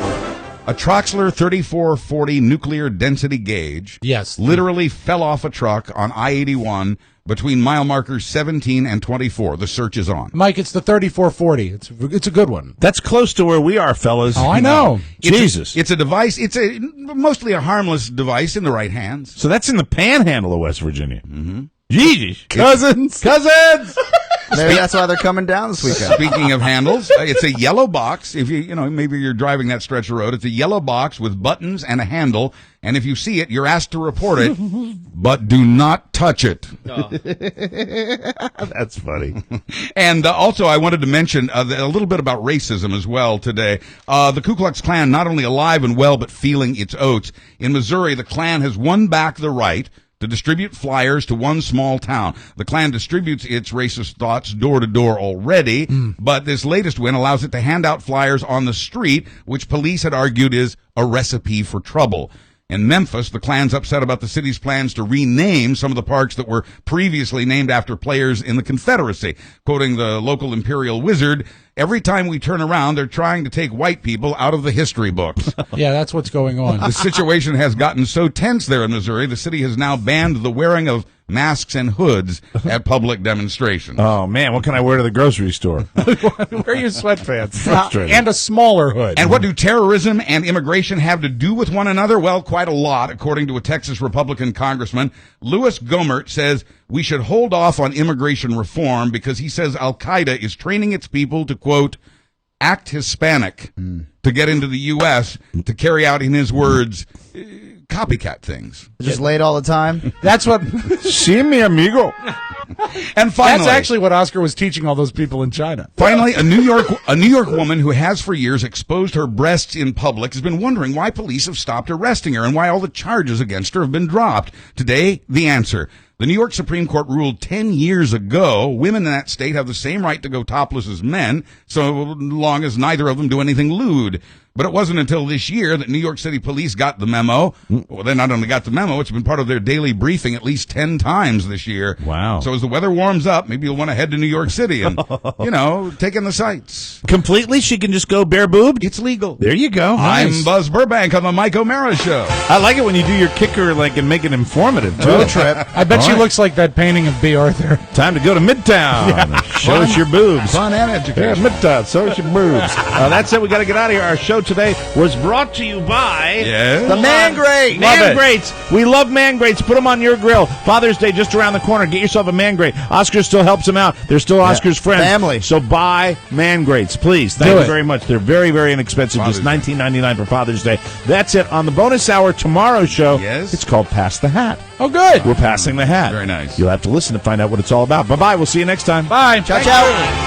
3440 nuclear density gauge Yes. literally fell off a truck on I-81 between mile markers 17 and 24. The search is on. Mike, it's the 3440. It's a good one. That's close to where we are, fellas. Oh, I know. Jesus. It's a device. It's mostly a harmless device in the right hands. So that's in the panhandle of West Virginia. Mm-hmm. Jesus. Cousins. Maybe that's why they're coming down this weekend. Speaking of handles, it's a yellow box. If maybe you're driving that stretch of road, it's a yellow box with buttons and a handle. And if you see it, you're asked to report it, but do not touch it. That's funny. And also, I wanted to mention a little bit about racism as well today. The Ku Klux Klan not only alive and well, but feeling its oats. In Missouri, the Klan has won back the right to distribute flyers to one small town. The Klan distributes its racist thoughts door to door already, but this latest win allows it to hand out flyers on the street, which police had argued is a recipe for trouble. In Memphis, the Klan's upset about the city's plans to rename some of the parks that were previously named after players in the Confederacy. Quoting the local Imperial Wizard, every time we turn around, they're trying to take white people out of the history books. Yeah, that's what's going on. The situation has gotten so tense there in Missouri, the city has now banned the wearing of masks and hoods at public demonstrations. Oh, man, what can I wear to the grocery store? Wear your sweatpants. Frustrating. And a smaller hood. And what do terrorism and immigration have to do with one another? Well, quite a lot, according to a Texas Republican congressman. Louis Gohmert says we should hold off on immigration reform because he says Al-Qaeda is training its people to, quote, act Hispanic to get into the U.S. to carry out, in his words, copycat things. Just late all the time. That's what. Sí, mi amigo. And finally, that's actually what Oscar was teaching all those people in China. Finally, a New York woman who has for years exposed her breasts in public has been wondering why police have stopped arresting her and why all the charges against her have been dropped. Today, the answer. The New York Supreme Court ruled 10 years ago women in that state have the same right to go topless as men, so long as neither of them do anything lewd. But it wasn't until this year that New York City police got the memo. Well, they not only got the memo, it's been part of their daily briefing at least 10 times this year. Wow. So as the weather warms up, maybe you'll want to head to New York City and, take in the sights. Completely? She can just go bare-boobed? It's legal. There you go. Nice. I'm Buzz Burbank on the Mike O'Mara Show. I like it when you do your kicker and make it informative, too. Road trip. I bet she looks like that painting of B. Arthur. Time to go to Midtown. Show us your boobs. Fun and education. Yeah, Midtown. Show us your boobs. That's it. We got to get out of here. Our show today was brought to you by The Man Grate. Man Grates. We love Man Grates. Put them on your grill. Father's Day just around the corner. Get yourself a Man Grate. Oscar still helps him out. They're still Oscar's friends. Family. So buy Man Grates, please. Thank you very much. They're very, very inexpensive. Just $19.99 for Father's Day. That's it. On the bonus hour tomorrow's show, it's called Pass the Hat. Oh, good. We're passing the hat. Very nice. You'll have to listen to find out what it's all about. Bye-bye. We'll see you next time. Bye. Ciao, ciao.